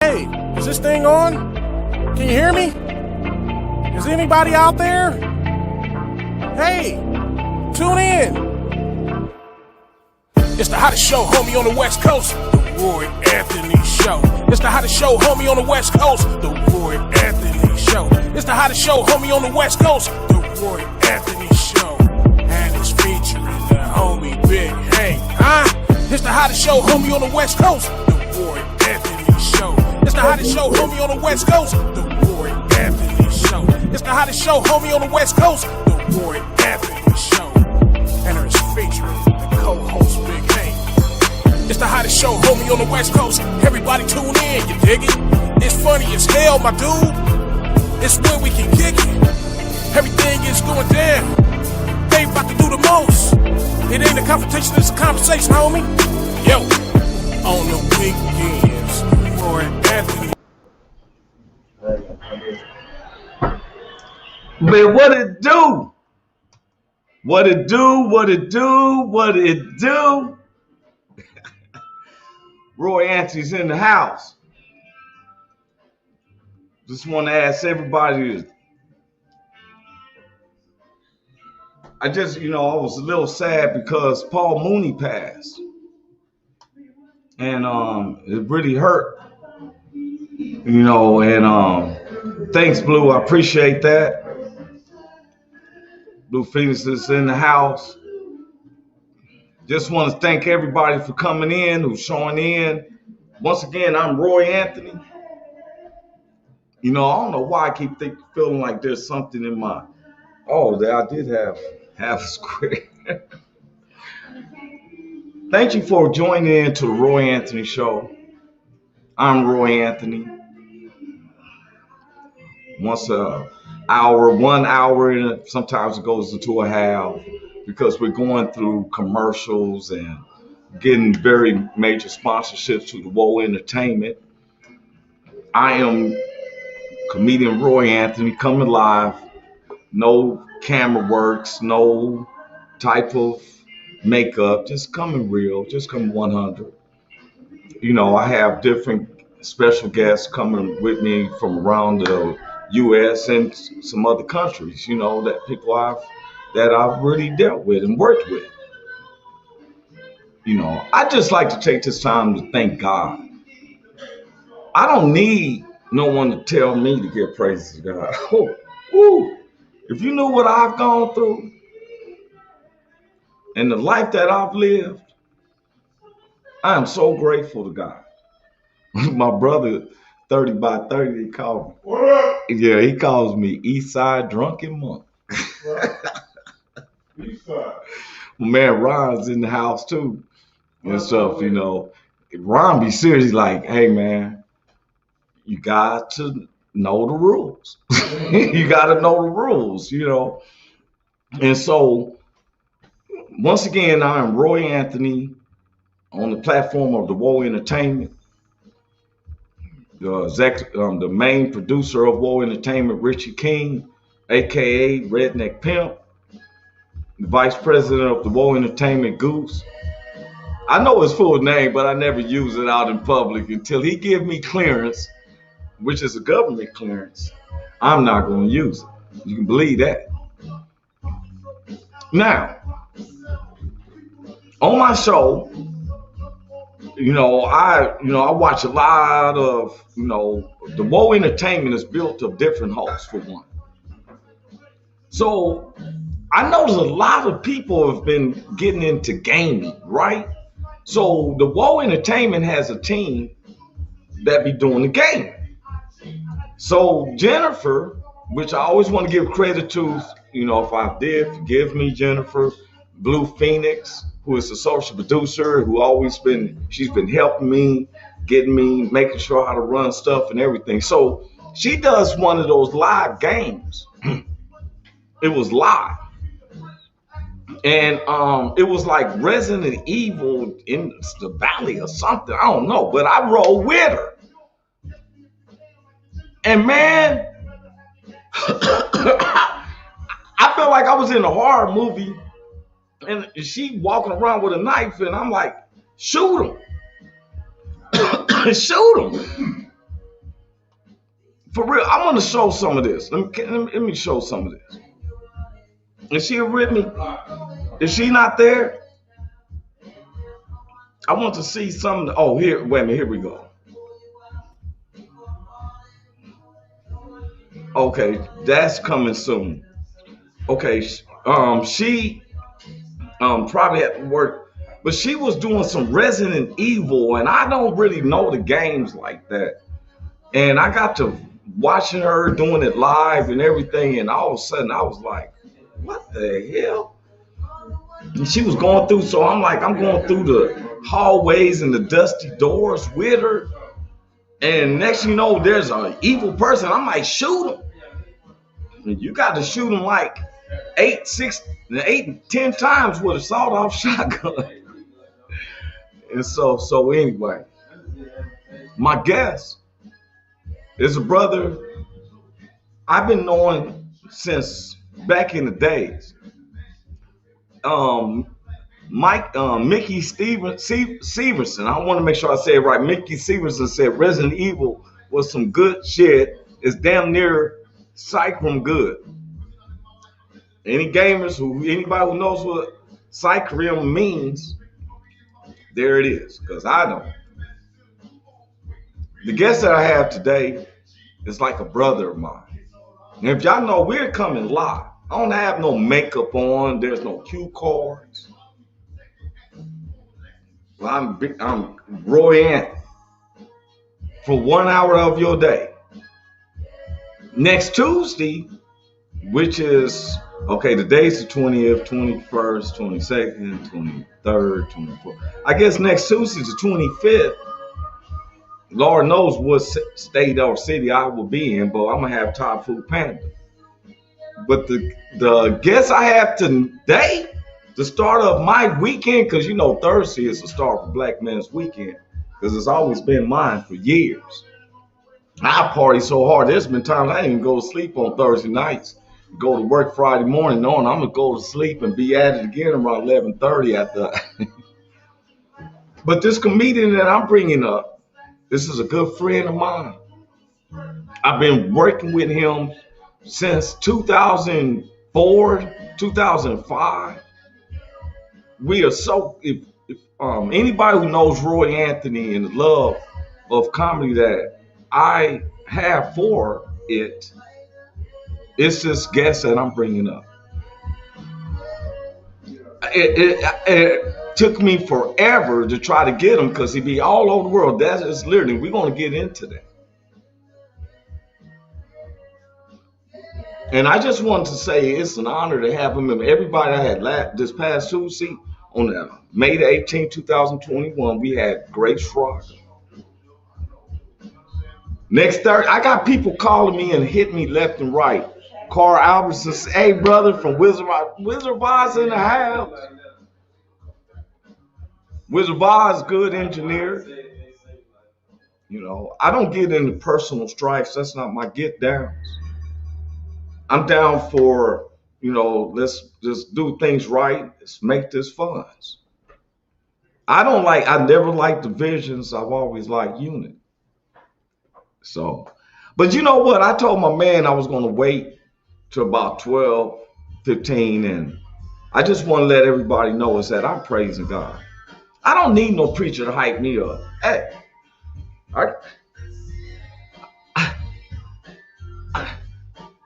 Hey, is this thing on? Can you hear me? Is anybody out there? Hey, tune in. It's the hottest show, homie, on the West Coast. The Roy Anthony Show. It's the hottest show, homie, on the West Coast. The Roy Anthony Show. It's the hottest show, homie, on the West Coast. The Roy Anthony Show. And it's featuring the homie Big Hank, huh? It's the hottest show, homie, on the West Coast. The Roy Anthony Show. It's the hottest show, homie, on the West Coast. The Roy Anthony Show. It's the hottest show, homie, on the West Coast. The Roy Anthony Show. And it's featuring the co-host Big Hank. It's the hottest show, homie, on the West Coast. Everybody tune in, you dig it? It's funny as hell, my dude. It's where we can kick it. Everything is going down. They about to do the most. It ain't a confrontation, it's a conversation, homie. Yo, on the weekends, Roy Anthony. Man, what it do? What it do? What it do? What it do? Roy Anthony's in the house. Just want to ask everybody. I was a little sad because Paul Mooney passed. And it really hurt. Thanks, Blue. I appreciate that. Blue Phoenix is in the house. Just want to thank everybody for coming in, who's showing in. Once again, I'm Roy Anthony. I don't know why I keep feeling like there's something in my... Oh, there I did have a square. Thank you for joining in to the Roy Anthony Show. I'm Roy Anthony. Once a hour, 1 hour, and sometimes it goes into a half because we're going through commercials and getting very major sponsorships to the Woe Entertainment. I am comedian Roy Anthony coming live. No camera works, no type of makeup, just coming real, just coming 100. I have different special guests coming with me from around the U.S. and some other countries, that people I've really dealt with and worked with. I just like to take this time to thank God. I don't need no one to tell me to give praises to God. If you knew what I've gone through and the life that I've lived, I am so grateful to God. My brother, 30 by 30, he called me. What up? Yeah, he calls me Eastside Drunken Monk. Eastside. Man, Ron's in the house too and stuff, Ron be serious, like, hey man, you got to know the rules. You got to know the rules, And so, once again, I am Roy Anthony on the platform of the Woe Entertainment. The main producer of Woe Entertainment, Richie King, aka Redneck Pimp, the vice president of the Woe Entertainment, Goose. I know his full name, but I never use it out in public until he give me clearance, which is a government clearance. I'm not going to use it. You can believe that. Now, on my show, I watch a lot of, the Woe Entertainment is built of different hosts for one. So I notice a lot of people have been getting into gaming, right? So the Woe Entertainment has a team that be doing the gaming. So Jennifer, which I always want to give credit to, if I did, forgive me, Jennifer, Blue Phoenix, who is the social producer, she's been helping me, getting me, making sure how to run stuff and everything. So she does one of those live games. It was live. And it was like Resident Evil in the Valley or something. I don't know, but I rolled with her. And man, I felt like I was in a horror movie. And she walking around with a knife, and I'm like, shoot him. Shoot him. For real, I want to show some of this. Let me show some of this. Is she with me? Is she not there? I want to see some. Oh, here. Wait a minute. Here we go. Okay, that's coming soon. Okay, she probably at work, but she was doing some Resident Evil, and I don't really know the games like that. And I got to watching her doing it live and everything, and all of a sudden I was like, "What the hell?" And she was going through, so I'm going through the hallways and the dusty doors with her, and next thing you know, there's an evil person. I'm like, shoot him. And you got to shoot him like 10 times with a sawed-off shotgun. And so anyway, my guest is a brother I've been knowing since back in the days. Mickey Severson. I want to make sure I say it right. Mickey Severson said Resident Evil was some good shit. It's damn near Cycrum good. Anybody who knows what Cycrum means, there it is. Because I don't. The guest that I have today is like a brother of mine. And if y'all know, we're coming live. I don't have no makeup on. There's no cue cards. I'm Roy Anthony for 1 hour of your day. Next Tuesday, which is, okay, the days the 20th, 21st, 22nd, 23rd, 24th. I guess next Tuesday is the 25th. Lord knows what state or city I will be in, but I'm going to have Thai Food Panda. But the guest I have today, the start of my weekend, because you know Thursday is the start of Black Men's Weekend, because it's always been mine for years. I party so hard, there's been times I didn't even go to sleep on Thursday nights. Go to work Friday morning knowing I'm going to go to sleep and be at it again around 11:30 at the... But this comedian that I'm bringing up, this is a good friend of mine. I've been working with him since 2004, 2005. We are so, if anybody who knows Roy Anthony and the love of comedy that I have for it, it's this guest that I'm bringing up. It took me forever to try to get him because he'd be all over the world. That is literally, we're going to get into that. And I just wanted to say it's an honor to have him. Everybody I had this past Tuesday on May the 18th, 2021, we had Grace Rock. Next Thursday, I got people calling me and hitting me left and right. Carl Albertson says, hey, brother, from Wizard of Oz in the house. Wizard of Oz, good engineer. You know, I don't get into personal strifes. That's not my get downs. I'm down for, you know, let's just do things right. Let's make this fun. I never liked divisions. I've always liked unity. So, but you know what? I told my man I was going to wait till about 12, 15. And I just want to let everybody know is that I'm praising God. I don't need no preacher to hype me up. Hey,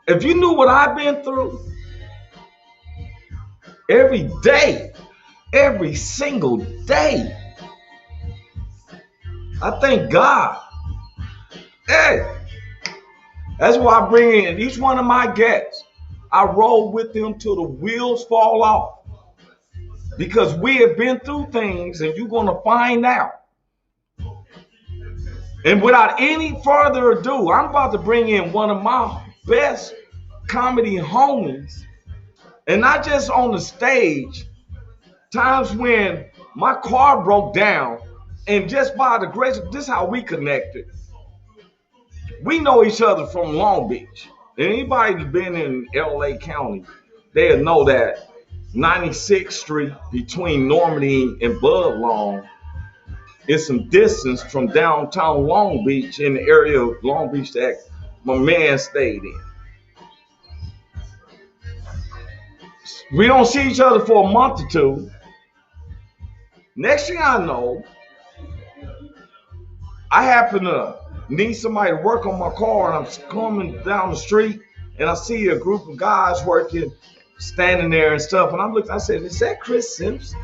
if you knew what I've been through every day, every single day, I thank God. Hey, that's why I bring in each one of my guests. I roll with them till the wheels fall off. Because we have been through things and you're going to find out. And without any further ado, I'm about to bring in one of my best comedy homies. And not just on the stage, times when my car broke down and just by the grace of this is how we connected. We know each other from Long Beach. And anybody who's been in LA County, they'll know that 96th Street between Normandy and Budlong is some distance from downtown Long Beach in the area of Long Beach that my man stayed in. We don't see each other for a month or two. Next thing I know, I happen to need somebody to work on my car, and I'm coming down the street, and I see a group of guys working, standing there and stuff. And I'm looking, I said, "Is that Chris Simpson?"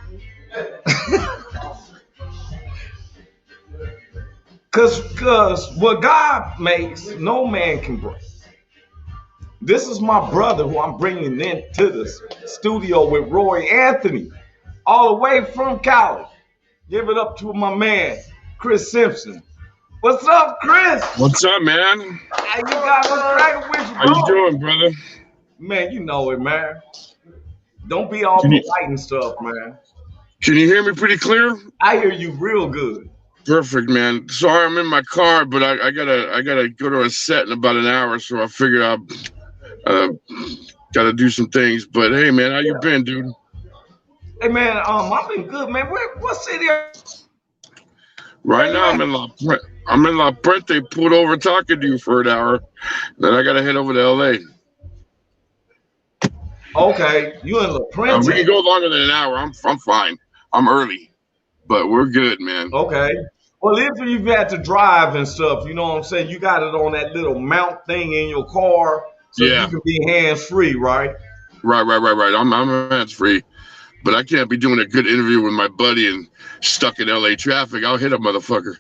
Cause what God makes, no man can break. This is my brother who I'm bringing into the studio with Roy Anthony, all the way from Cali. Give it up to my man, Chris Simpson. What's up, Chris? What's up, man? How you got what's cracking with you, bro? How you doing, brother? Man, you know it, man. Don't be all Can you- polite and stuff, man. Can you hear me pretty clear? I hear you real good. Perfect, man. Sorry, I'm in my car, but I gotta go to a set in about an hour, so I figured I gotta do some things. But hey, man, how you been, dude? Hey, man, I've been good, man. What city are Right now, I'm in La Puente. Pulled over talking to you for an hour, then I gotta head over to LA. Okay, you in La We Puente. can go longer than an hour. I'm fine. I'm early, but we're good, man. Okay. Well, if you've had to drive and stuff, you know what I'm saying? You got it on that little mount thing in your car so Yeah. you can be hands-free, right? Right. I'm hands free, but I can't be doing a good interview with my buddy and stuck in LA traffic. I'll hit a motherfucker.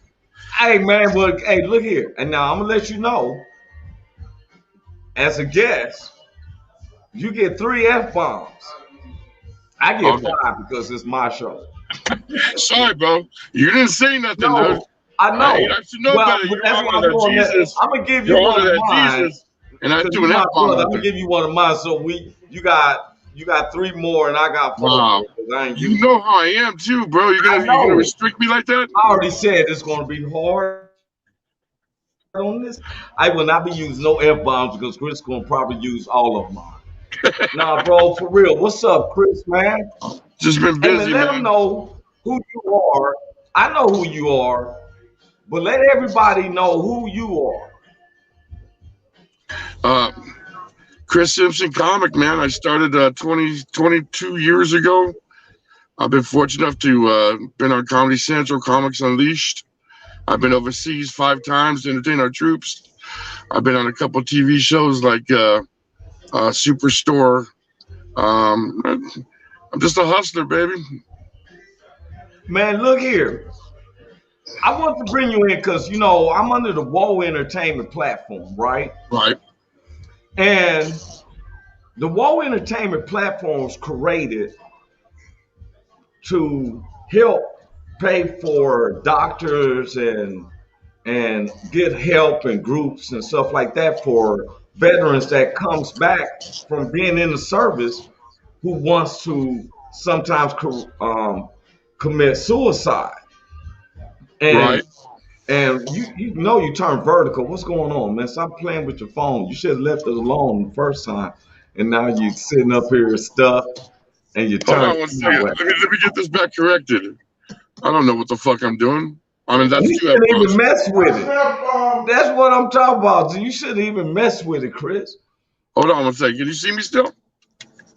Hey, man, well, hey, look here. And now I'm going to let you know, as a guest, you get 3 F-bombs. I get Okay. 5 because it's my show. Sorry, bro. You didn't say nothing, dude. No, I know. Hey, I should know better. You're that's on why to that Jesus. I'm going to give you You're on one to of that mine. Jesus. And I 'Cause do you an my F-bomb. brother. I'm going to give you one of mine. So you got 3 more and I got 4 Wow. more, 'cause I ain't You used know how I am, too, bro. You're I gonna know. restrict me like that? I already said it's going to be hard on this. I will not be using no F-bombs because Chris is going to probably use all of mine. Nah, bro, for real. What's up, Chris, man? Just been Hey, man, busy, let them man. know who you are. I know who you are, but let everybody know who you are. Uh, Chris Simpson comic, man. I started 22 years ago. I've been fortunate enough to been on Comedy Central, Comics Unleashed. I've been overseas 5 times to entertain our troops. I've been on a couple TV shows like Superstore. I'm just a hustler, baby. Man, look here. I want to bring you in because, you know, I'm under the Woe Entertainment platform, right? Right. And the Woe Entertainment platform was created to help pay for doctors and get help and groups and stuff like that for veterans that comes back from being in the service who wants to sometimes commit suicide. And Right. and you know you turn vertical. What's going on, man? Stop playing with your phone. You should have left it alone the first time. And now you sitting up here stuck and you Hold turn on one second. Let me get this back corrected. I don't know what the fuck I'm doing. I mean, that's You 2 shouldn't even F-bombs. mess with it. That's what I'm talking about. So you shouldn't even mess with it, Chris. Hold on one second. Can you see me still?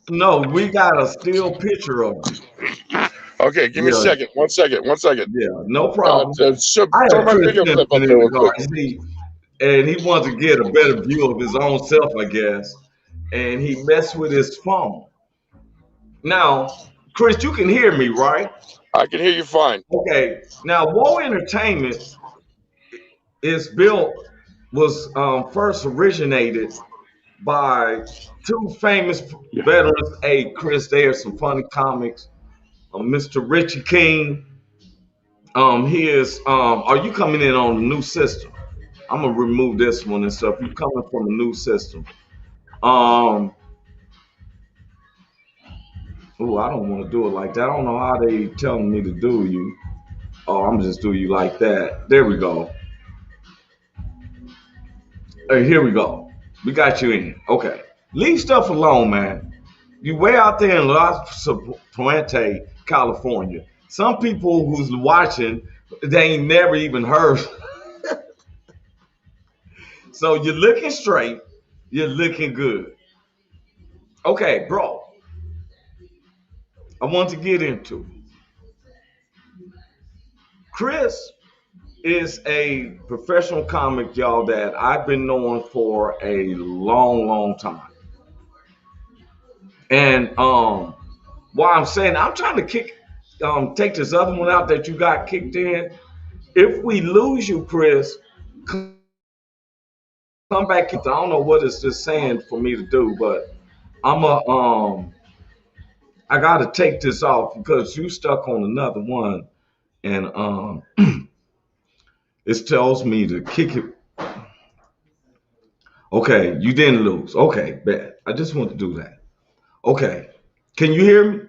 No, we got a still picture of you. Okay, give me a Yeah, second. 1 second. 1 second. yeah, no problem. I Throw have my Chris video clip Simpson up in there the real car. quick. You see, and he wants to get a better view of his own self, I guess. And he messed with his phone. Now, Chris, you can hear me, right? I can hear you fine. Okay. Now, Woe Entertainment is built was first originated by 2 famous veterans. Hey, Chris, there's some funny comics. Mr. Richie King. He is. Are you coming in on the new system? I'm gonna remove this one and stuff. You coming from the new system? Um. Oh, I don't want to do it like that. I don't know how they telling me to do you. Oh, I'm just do you like that. There we go. Hey, here we go. We got you in. Okay. Leave stuff alone, man. You way out there in Los Puente, California. Some people who's watching, they ain't never even heard. So you're looking straight. You're looking good. Okay, bro. I want to get into Chris is a professional comic, y'all, that I've been knowing for a long, long time. And while I'm saying I'm trying to take this other one out that you got kicked in. If we lose you, Chris, come back. I don't know what it's just saying for me to do, but I'm a I gotta take this off because you stuck on another one, and it tells me to kick it. Okay, you didn't lose. Okay, bad. I just want to do that. Okay, can you hear me?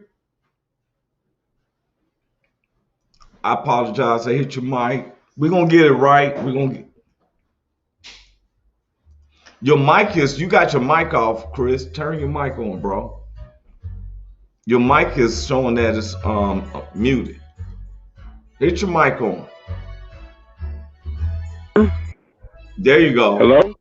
I apologize. I hit your mic. We're gonna get it right. We're gonna get your mic is. You got your mic off, Chris. Turn your mic on, bro. Your mic is showing that it's muted. Hit your mic on. There you go. Hello?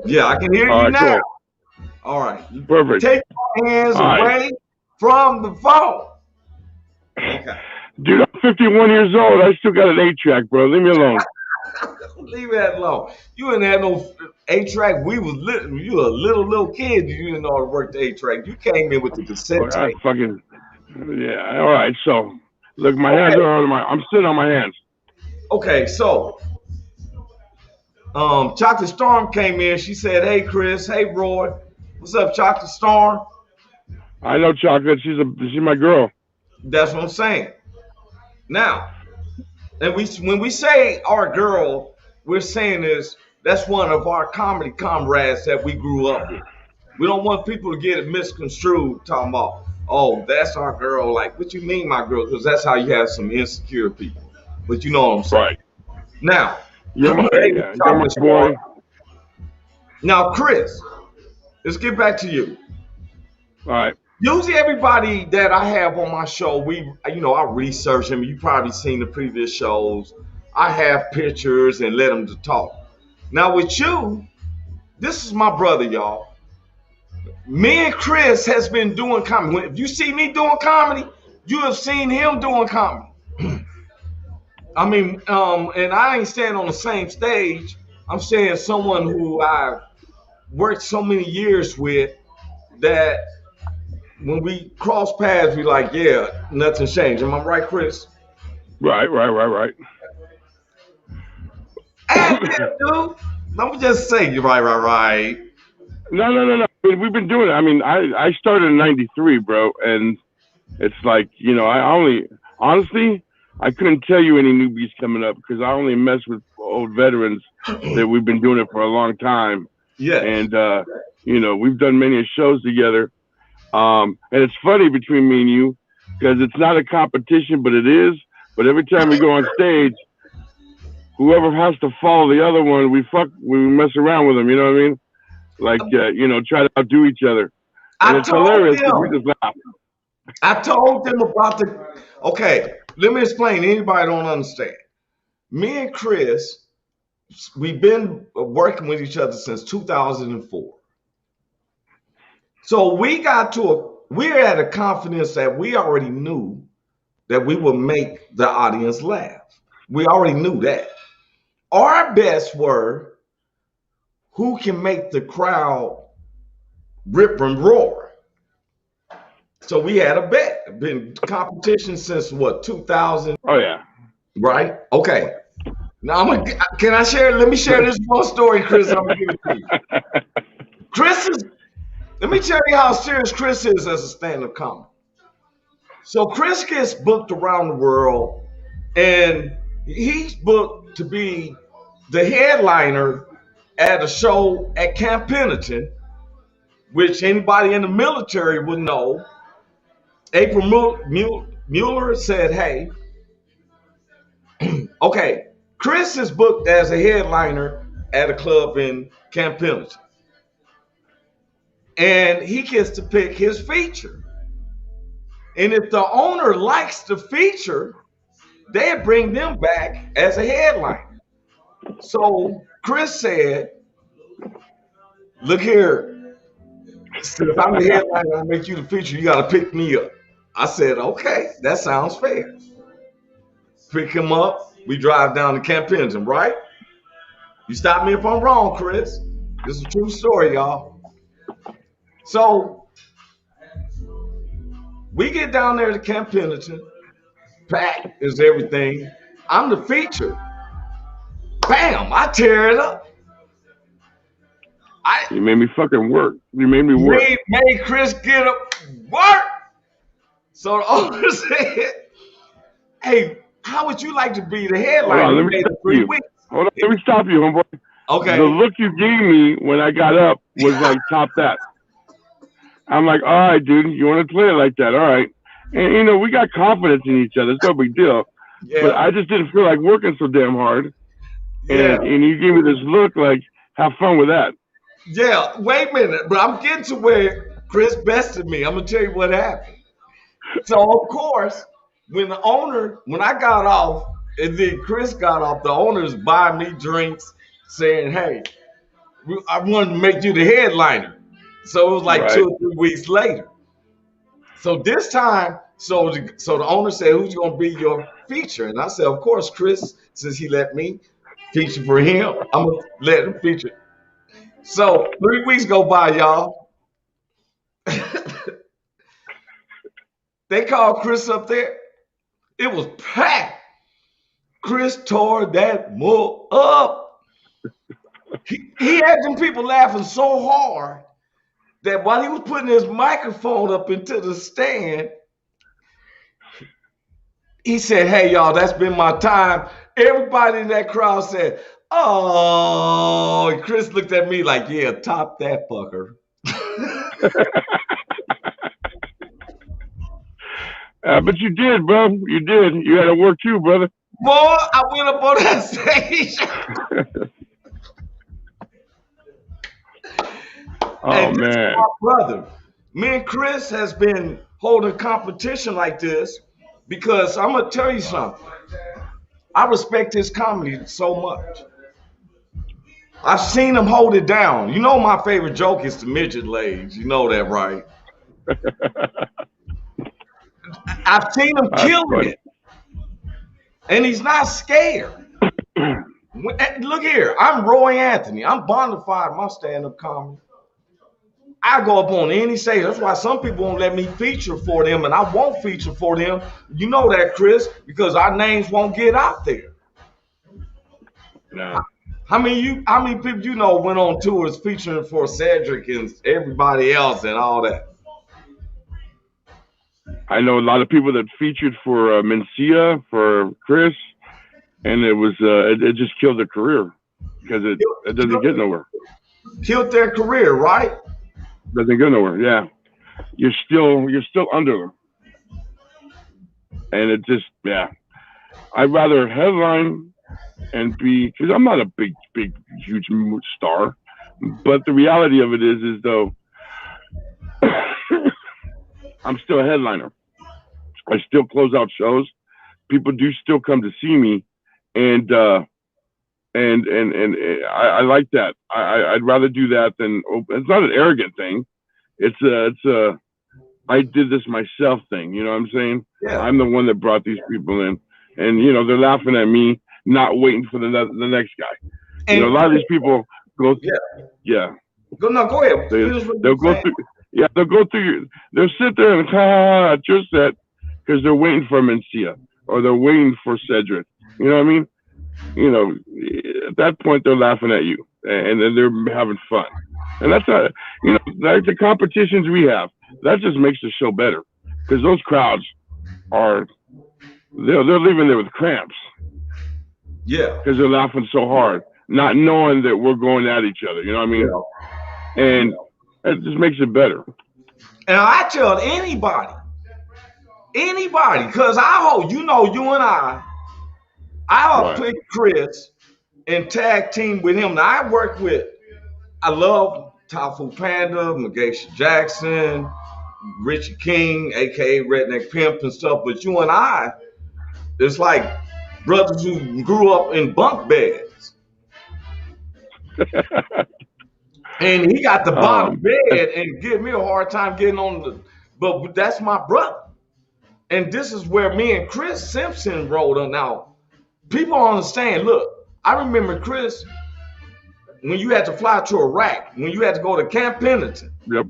Yeah, I can hear All you right, now. cool. All right. Perfect. Take your hands All right. away from the phone. Okay. Dude, I'm 51 years old. I still got an 8-track, bro. Leave me alone. Leave that alone. You didn't have no 8-track. We was little. You were a little kid. You didn't know how to work the 8-track. You came in with the cassette I tape. fucking yeah. All right. So look, my hands are on my. I'm sitting on my hands. Okay, so Chocolate Storm came in. She said, "Hey, Chris. Hey, Roy. What's up, Chocolate Storm?" I know Chocolate. She's my girl. That's what I'm saying. Now, and when we say our girl, we're saying is that's one of our comedy comrades that we grew up with. We don't want people to get it misconstrued, talking about, oh, that's our girl. Like, what you mean, my girl? Because that's how you have some insecure people. But you know what I'm saying. Right. Now, You're my, yeah, you're my boy. Now, Chris, let's get back to you. All right. Usually, everybody that I have on my show, I research them. You probably seen the previous shows. I have pictures and let them to talk. Now, with you, this is my brother, y'all. Me and Chris has been doing comedy. If you see me doing comedy, you have seen him doing comedy. I mean, and I ain't standing on the same stage. I'm saying someone who I've worked so many years with that when we cross paths, we like, yeah, nothing's changed. Am I right, Chris? Right. Hey, dude. Let me just say you right. No. We've been doing it. I mean, I started in '93, bro, and it's like, honestly, I couldn't tell you any newbies coming up because I only mess with old veterans that we've been doing it for a long time. Yeah. And we've done many shows together. And it's funny between me and you because it's not a competition, but it is. But every time we go on stage, whoever has to follow the other one, we mess around with them. You know what I mean? Like, try to outdo each other. And it's hilarious because we just laugh. I told them about okay, let me explain. Anybody don't understand. Me and Chris, we've been working with each other since 2004. So we're at a confidence that we already knew that we would make the audience laugh. We already knew that. Our bets were who can make the crowd rip and roar. So we had a bet. Been competition since what, 2000? Oh yeah. Right? Okay. Now can I share? Let me share this one story, Chris. I'm gonna give it to you. Let me tell you how serious Chris is as a stand-up comic. So Chris gets booked around the world, and he's booked to be the headliner at a show at Camp Pendleton, which anybody in the military would know. April Mueller said, hey, okay, Chris is booked as a headliner at a club in Camp Pendleton. And he gets to pick his feature. And if the owner likes the feature, they bring them back as a headliner. So Chris said, Look here. Since I'm the headliner, I make you the feature. You got to pick me up. I said, okay, that sounds fair. Pick him up. We drive down to Camp Pendleton, right? You stop me if I'm wrong, Chris. This is a true story, y'all. So we get down there to Camp Pendleton. Pack is everything. I'm the feature. Bam! I tear it up. You made me fucking work. You made me work. Made Chris get up work. So the owner said, "Hey, how would you like to be the headliner?" Hold on, let me stop you. Hold on, let me stop you, homeboy. Okay. The look you gave me when I got up was like, top that. I'm like, all right, dude, you want to play it like that? All right. And, you know, we got confidence in each other. It's no big deal. Yeah. But I just didn't feel like working so damn hard. And you gave me this look like, have fun with that. Yeah, wait a minute. But I'm getting to where Chris bested me. I'm going to tell you what happened. So, of course, when I got off, and then Chris got off, the owner's buying me drinks, saying, hey, I wanted to make you the headliner. So it was like 2 or 3 weeks later. So this time, so the owner said, who's going to be your feature? And I said, of course, Chris, since he let me feature for him, I'm going to let him feature. So 3 weeks go by, y'all. They called Chris up there. It was packed. Chris tore that mug up. He had them people laughing so hard that while he was putting his microphone up into the stand, he said, hey, y'all, that's been my time. Everybody in that crowd said, oh, and Chris looked at me like, yeah, top that fucker. But you did, bro. You did. You had to work too, brother. Boy, I went up on that stage. Oh, man. My brother, me and Chris has been holding competition like this because I'm going to tell you something. I respect his comedy so much. I've seen him hold it down. You know my favorite joke is the midget legs. You know that, right? I've seen him killing it. And he's not scared. Look here, I'm Roy Anthony. I'm bona fide my stand-up comedy. I go up on any stage. That's why some people won't let me feature for them, and I won't feature for them. You know that, Chris, because our names won't get out there. No. How many people you know went on tours featuring for Cedric and everybody else and all that? I know a lot of people that featured for Mencia, for Chris, and it was it just killed their career because it doesn't get nowhere. Killed their career, right? Doesn't go nowhere. Yeah, you're still under them, and it just I'd rather headline and be, because I'm not a big huge star, but the reality of it is though I'm still a headliner. I still close out shows. People do still come to see me, and I like that. I'd rather do that than it's not an arrogant thing. It's a I did this myself thing. You know what I'm saying? Yeah. I'm the one that brought these people in, and you know they're laughing at me, not waiting for the next guy. And you know, a lot of these people go through, Go ahead. They'll go through. Yeah, they'll go through. They'll sit there and at your set because they're waiting for Mencia or they're waiting for Cedric. You know what I mean? You know, at that point they're laughing at you and then they're having fun. And that's not, you know, like the competitions we have. That just makes the show better because those crowds they're leaving there with cramps. Yeah, because they're laughing so hard, not knowing that we're going at each other. You know what I mean? Yeah. And it just makes it better. And I tell anybody, because you and I'll pick Chris and tag team with him. Now I love Tafu Panda, Mageisha Jackson, Richie King, aka Redneck Pimp and stuff. But you and I, it's like brothers who grew up in bunk beds. And he got the bottom And, bed and give me a hard time getting on the. But that's my brother. And this is where me and Chris Simpson rolled on. Now, people don't understand. Look, I remember Chris when you had to fly to Iraq, when you had to go to Camp Pendleton. yep,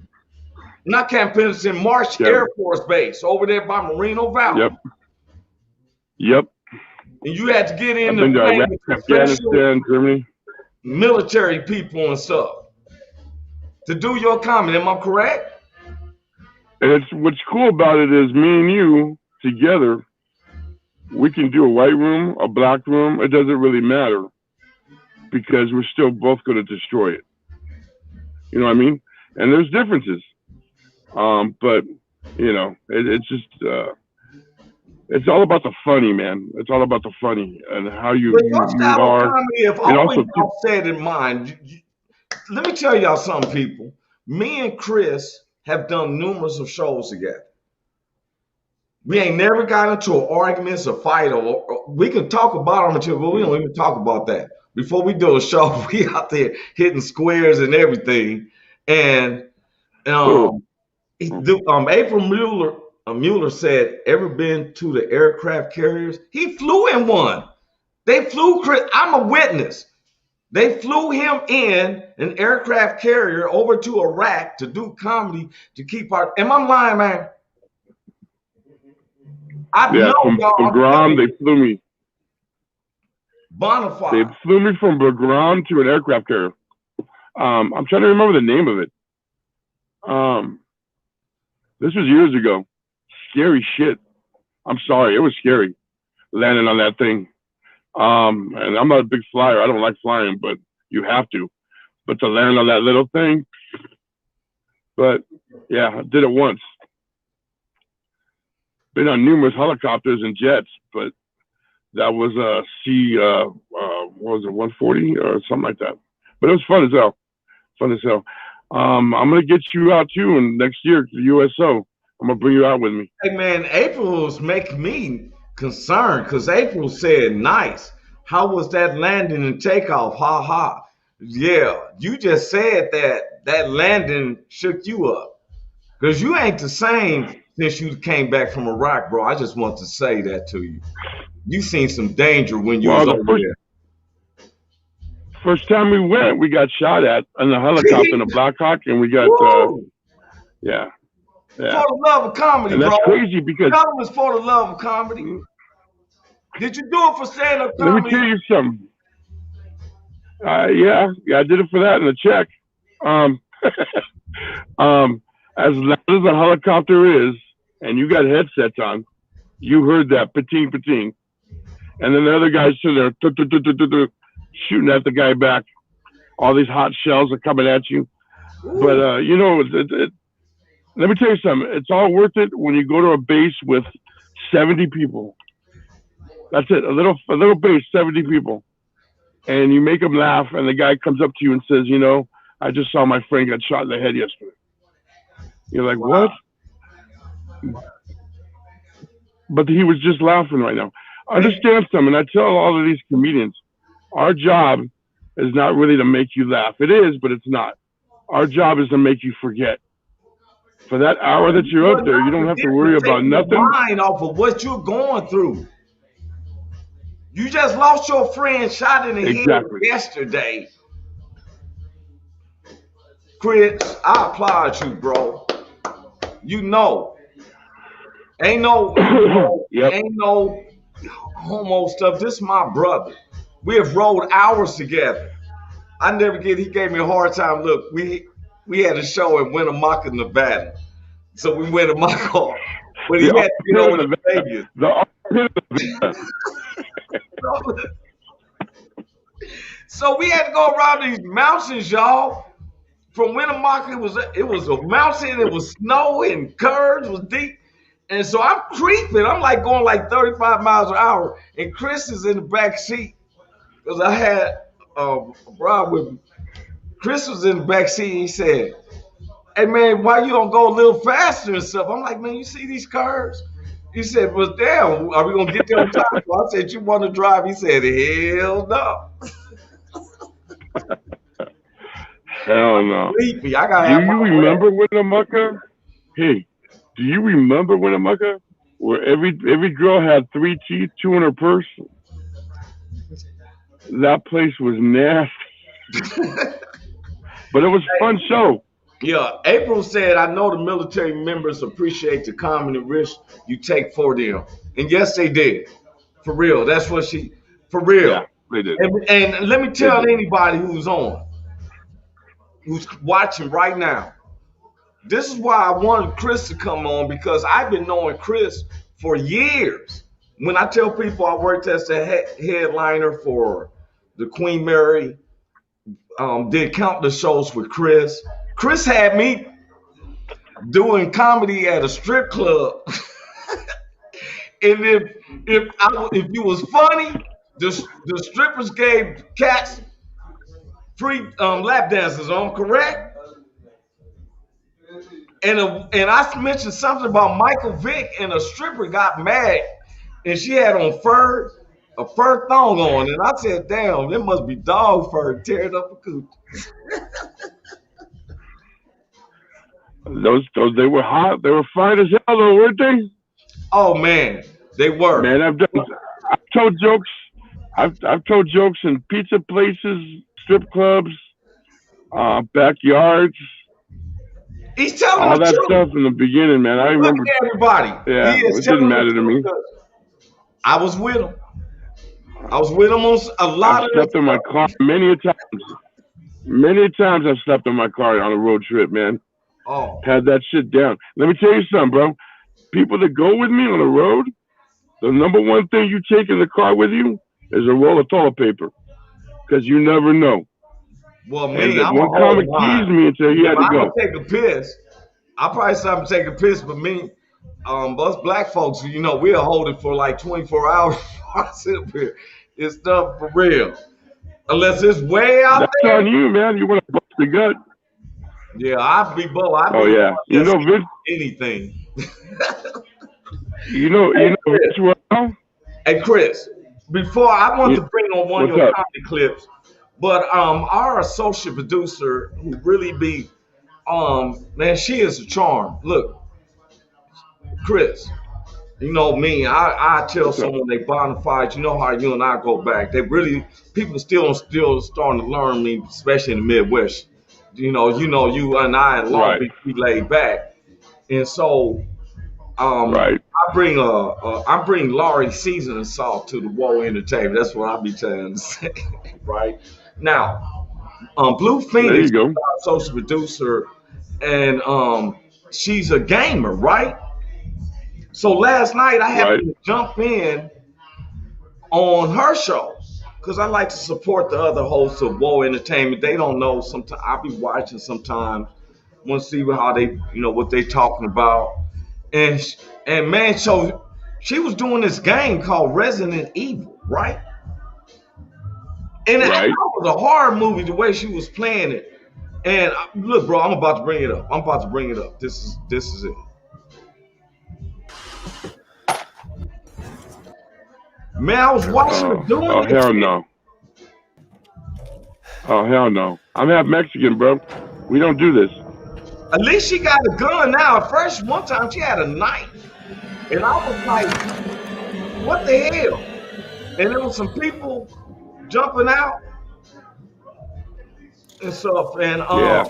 Not Camp Pendleton, Marsh yep, Air Force Base over there by Moreno Valley. yep, yep. And you had to get in I've the been to plane Iraq, with the special Afghanistan, Germany. military people and stuff to do your comedy. Am I correct? And it's what's cool about it is me and you together, we can do a white room, a black room. It doesn't really matter because we're still both going to destroy it. You know what I mean? And there's differences. But you know, it's just it's all about the funny, man. It's all about the funny and how you But your style of are. comedy have And always also, set in mind. Let me tell y'all something, people. Me and Chris have done numerous of shows together. We ain't never got into arguments or fight, or we can talk about our material, but we don't even talk about that. Before we do a show, we out there hitting squares and everything. And cool. April Mueller said, "Ever been to the aircraft carriers?" He flew in one. They flew Chris. I'm a witness. They flew him in an aircraft carrier over to Iraq to do comedy to keep our. Am I lying, man? I Yeah, know from y'all. Bagram, they flew me. They Bonafide. flew me from Bagram to an aircraft carrier. I'm trying to remember the name of it. This was years ago. Scary shit. I'm sorry, it was scary landing on that thing. And I'm not a big flyer. I don't like flying, but you have to. But to land on that little thing, but yeah, I did it once. Been on numerous helicopters and jets, but that was a what was it, 140 or something like that. But it was fun as hell. Fun as hell. I'm gonna get you out too, and next year to the USO. I'm gonna bring you out with me. Hey man, April was making me concerned because April said, "Nice. How was that landing and takeoff? Ha ha." Yeah, you just said that landing shook you up because you ain't the same since you came back from Iraq, bro. I just want to say that to you. You seen some danger when you was Well, the over first time we went, we got shot at in a helicopter in a Black Hawk, and we got Woo! yeah. For the love of comedy, And that's bro. crazy because Tell them it's for the love of comedy. Did you do it for stand-up let me comedy? tell you something. Yeah, I did it for that and a check. Um, as loud as a helicopter is, and you got headsets on, you heard that pating pating, and then the other guys sitting there shooting at the guy back. All these hot shells are coming at you, but you know, let me tell you something. It's all worth it when you go to a base with 70 people. That's it. A little base, 70 people. And you make them laugh, and the guy comes up to you and says, you know, I just saw my friend get shot in the head yesterday. You're like, what? But he was just laughing right now. Understand something. I tell all of these comedians, our job is not really to make you laugh. It is, but it's not. Our job is to make you forget. For that hour that you're up there, you don't have to worry about nothing. Your mind off of what you're going through. You just lost your friend shot in the head yesterday. Chris, I applaud you, bro. You know. Ain't no homo stuff. This is my brother. We have rode hours together. I never get. He gave me a hard time. Look, we had a show in Winnemucca, Nevada. So we went in my car. But he had to get over to Vegas. So we had to go around these mountains, y'all. From Winnemucca, it was a mountain. It was snow and curves was deep. And so I'm creeping. I'm like going like 35 miles an hour. And Chris is in the back seat because I had a bride with me. Chris was in the back seat. And he said, "Hey man, why you don't go a little faster and stuff?" I'm like, "Man, you see these curves?" He said, "Well, damn, are we gonna get there on time?" So I said, "You want to drive?" He said, "Hell no." Hell no. Sleepy. I gotta Do have you my rest. remember Winnemucca? Hey, do you remember Winnemucca? Where every girl had 3 teeth, two in her purse. That place was nasty, but it was a fun show. Yeah, April said, I know the military members appreciate the common and risk you take for them. And yes, they did. For real. That's what for real. Yeah, they did. And let me They tell did. anybody who's watching right now, this is why I wanted Chris to come on because I've been knowing Chris for years. When I tell people I worked as the headliner for the Queen Mary, did countless shows with Chris. Chris had me doing comedy at a strip club. And if you was funny, the strippers gave cats free lap dances on, correct? And I mentioned something about Michael Vick, and a stripper got mad, and she had on a fur thong on, and I said, "Damn, it must be dog fur tearing up a cooch." Those they were hot. They were fine as hell, though, weren't they? Oh man, they were. Man, I've told jokes. I've told jokes in pizza places, strip clubs, backyards, He's telling all the that truth. stuff in the beginning, man. I Look remember. at everybody. Yeah, He is it didn't telling the matter to truth. me. I was with him. I was with him on a I've lot of slept in my this car many a times. Many times I've slept in my car on a road trip, man. Oh, Had that shit down. Let me tell you something, bro. People that go with me on the road, the number one thing you take in the car with you is a roll of toilet paper, because you never know. well, And me, that I'm a one whole comic line. teased me until he If had to I go. don't take a piss, I'll probably stop and take a piss. But me, us black folks, we'll hold it for like 24 hours before I sit up here. It's stuff for real. Unless it's way out That's there. on you, man. You want to bust the gut? Yeah, I'd be bold. I'd Oh be yeah. You just know Vince. anything. Hey, You know Chris. Vince well. Hey, Chris. Before I want to You, bring on one of what's your up? comedy clips, but our associate producer who really be man, she is a charm. Look, Chris. You know me, I tell What's up? someone they bona fides, you know how you and I go back. They really people still starting to learn me, especially in the Midwest. You and I in Long Right. Beach we laid back. And so Right. I bring Laurie seasoning salt to the Woe Entertainment. That's what I be trying to say. Right? Now, Blue There Phoenix you is go. our social producer and she's a gamer, right? So last night I Right. happened to jump in on her show because I like to support the other hosts of Woe Entertainment. They don't know. Sometimes I'll be watching sometimes, want to see how they, what they talking about. And and man, so she was doing this game called Resident Evil, right? And it Right. was a horror movie the way she was playing it. And look, bro, I'm about to bring it up. I'm about to bring it up. This is it. Man, I was watching her doing Oh this hell shit. no. Oh hell no. I'm half Mexican, bro. We don't do this. At least she got a gun now. At first, one time she had a knife. And I was like, what the hell? And there was some people jumping out and stuff. And Yeah.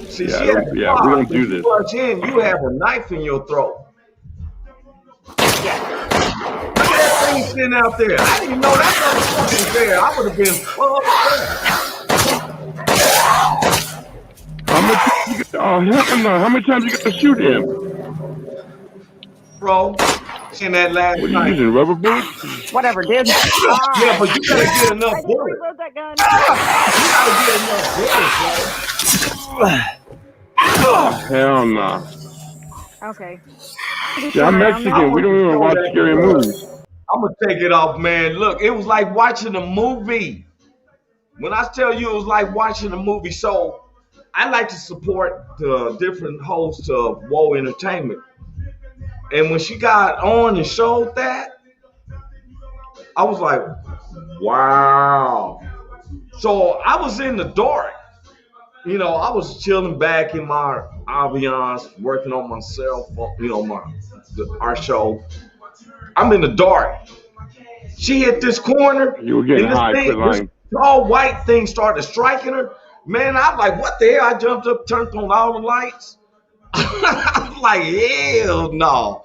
see, Yeah. she had a Yeah. We car. don't When do you this. punch in, you have a knife in your throat. Look at that thing sitting out there. I didn't even know that motherfucker was there. I would have been How much? Oh hell no. How many times you gotta shoot him? bro. In that last What are you night. using? Rubber bullets? Whatever, dude. Yeah, but you gotta get enough I didn't bullets. reload that gun. You gotta get enough bullets, Oh hell no. Okay. See, I'm Mexican. We don't even watch scary movies. I'm gonna take it off, man. Look, it was like watching a movie. When I tell you it was like watching a movie, so I like to support the different hosts of Woe Entertainment. And when she got on and showed that, I was like, wow. So I was in the dark, I was chilling back in my ambiance, working on myself, our show. I'm in the dark. She hit this corner, You were getting and high, quit this lying. tall white thing started striking her. Man, I'm like, what the hell? I jumped up, turned on all the lights. I'm like, hell no.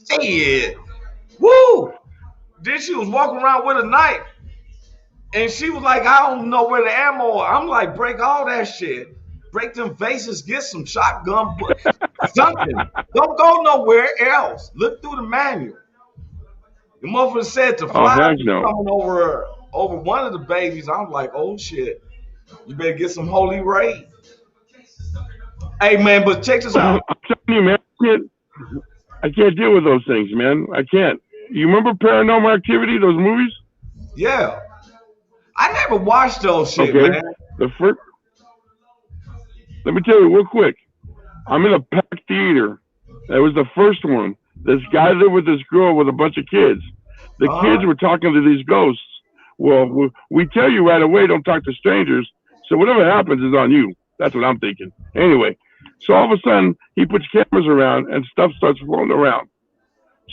Shit. Woo! Then she was walking around with a knife. And she was like, I don't know where the ammo. I'm like, break all that shit. Break them vases, get some shotgun, something. Don't go nowhere else. Look through the manual. The motherfucker said to Oh, fly heck no. coming over one of the babies. I'm like, oh shit. You better get some holy raid. Hey man, but check this out. I'm telling you, man, I can't deal with those things, man. I can't. You remember Paranormal Activity, those movies? Yeah. I never watched those shit, Okay. man. Let me tell you real quick. I'm in a packed theater. That was the first one. This guy lived with this girl with a bunch of kids. The kids were talking to these ghosts. Well, we tell you right away, don't talk to strangers. So whatever happens is on you. That's what I'm thinking. Anyway, so all of a sudden, he puts cameras around and stuff starts floating around.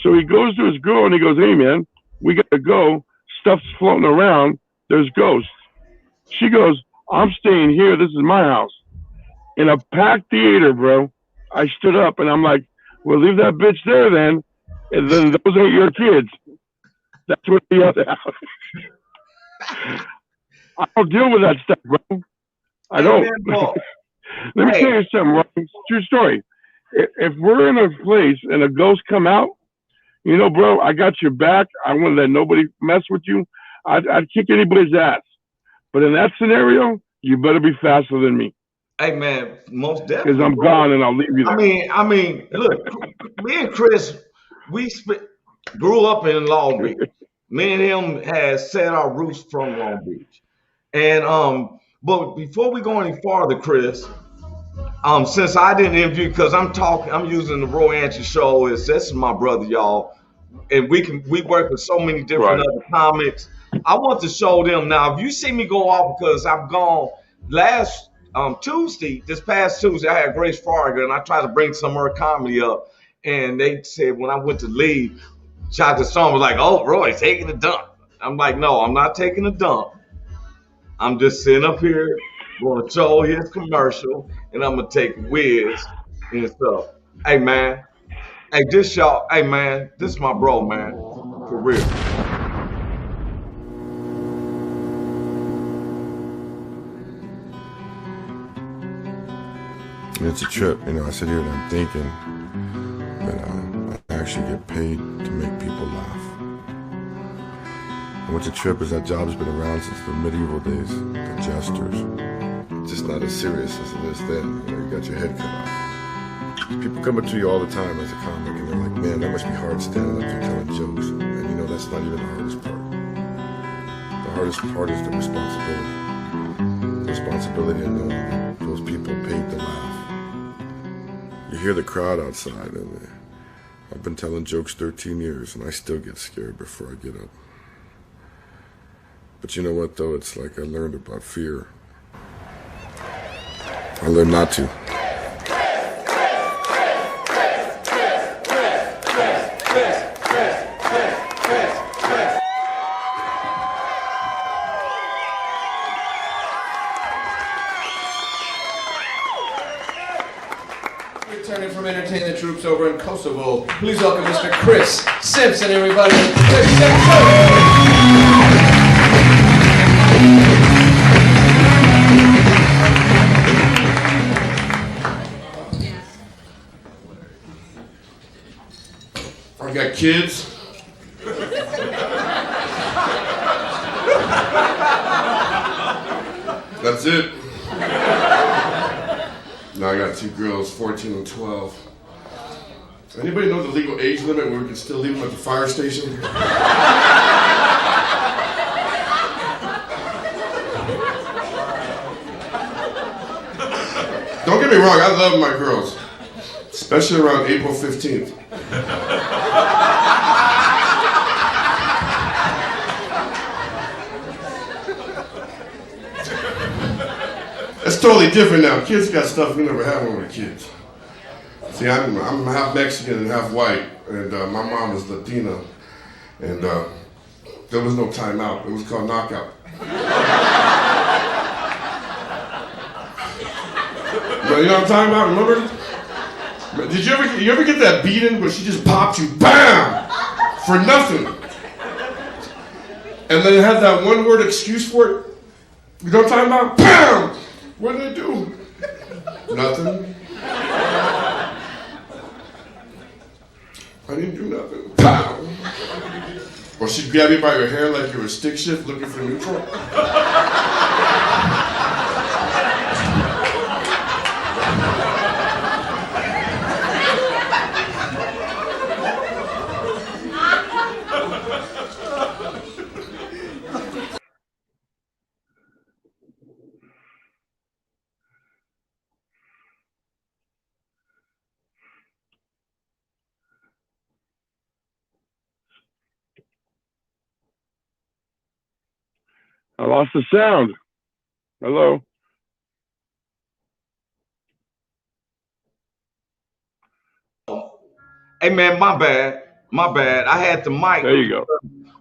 So he goes to his girl and he goes, hey, man, we got to go. Stuff's floating around. There's ghosts. She goes, I'm staying here. This is my house. In a packed theater, bro. I stood up and I'm like, well, leave that bitch there then. And then those ain't your kids. That's what the other house. I don't deal with that stuff, bro. I don't. Let me tell you something, Ron. True story. If we're in a place and a ghost come out, bro, I got your back. I won't let nobody mess with you. I'd kick anybody's ass. But in that scenario, you better be faster than me. Hey man, most definitely. Because I'm gone and I'll leave you there. I mean, look, me and Chris, we grew up in Long Beach. Me and him has set our roots from Long Beach. And but before we go any farther, Chris, since I didn't interview, because I'm using the Roy Anchi show. This is my brother, y'all, and we work with so many different other comics. I want to show them now. If you see me go off because I've gone last this past Tuesday, I had Grace Fargo, and I tried to bring some of her comedy up, and they said when I went to leave, Shaka Stone was like, "Oh, Roy's taking a dump." I'm like, "No, I'm not taking a dump. I'm just sitting up here, going to show his commercial, and I'm gonna take Wiz and stuff." Hey man, hey this is my bro, man, for real. It's a trip, I sit here and I'm thinking that I actually get paid to make people laugh. And what's a trip is that job's been around since the medieval days, the jesters. It's just not as serious as it is then, you got your head cut off. People come up to you all the time as a comic and they're like, man, that must be hard standing up and telling jokes. And that's not even the hardest part. The hardest part is the responsibility. The responsibility of knowing those people paid to laugh. You hear the crowd outside, and I've been telling jokes 13 years, and I still get scared before I get up. But you know what, though? It's like I learned about fear. I learned not to. Returning from entertaining the troops over in Kosovo, please welcome Mr. Chris Simpson, everybody. I got kids. That's it. Now I got two girls, 14 and 12. Anybody know the legal age limit where we can still leave them at the fire station? Don't get me wrong, I love my girls. Especially around April 15th. It's totally different now. Kids got stuff we never had when we were kids. See, I'm half Mexican and half white, and my mom is Latina, and there was no timeout. It was called knockout. You know what I'm talking about? Remember? Did you ever get that beating where she just popped you, bam, for nothing, and then it had that one-word excuse for it? You know what I'm talking about? Bam! What did I do? Nothing. I didn't do nothing. Pow! Or she'd grab you by your hair like you were stick shift looking for neutral. I lost the sound. Hello? Hey man, my bad. My bad. I had the mic. There you go.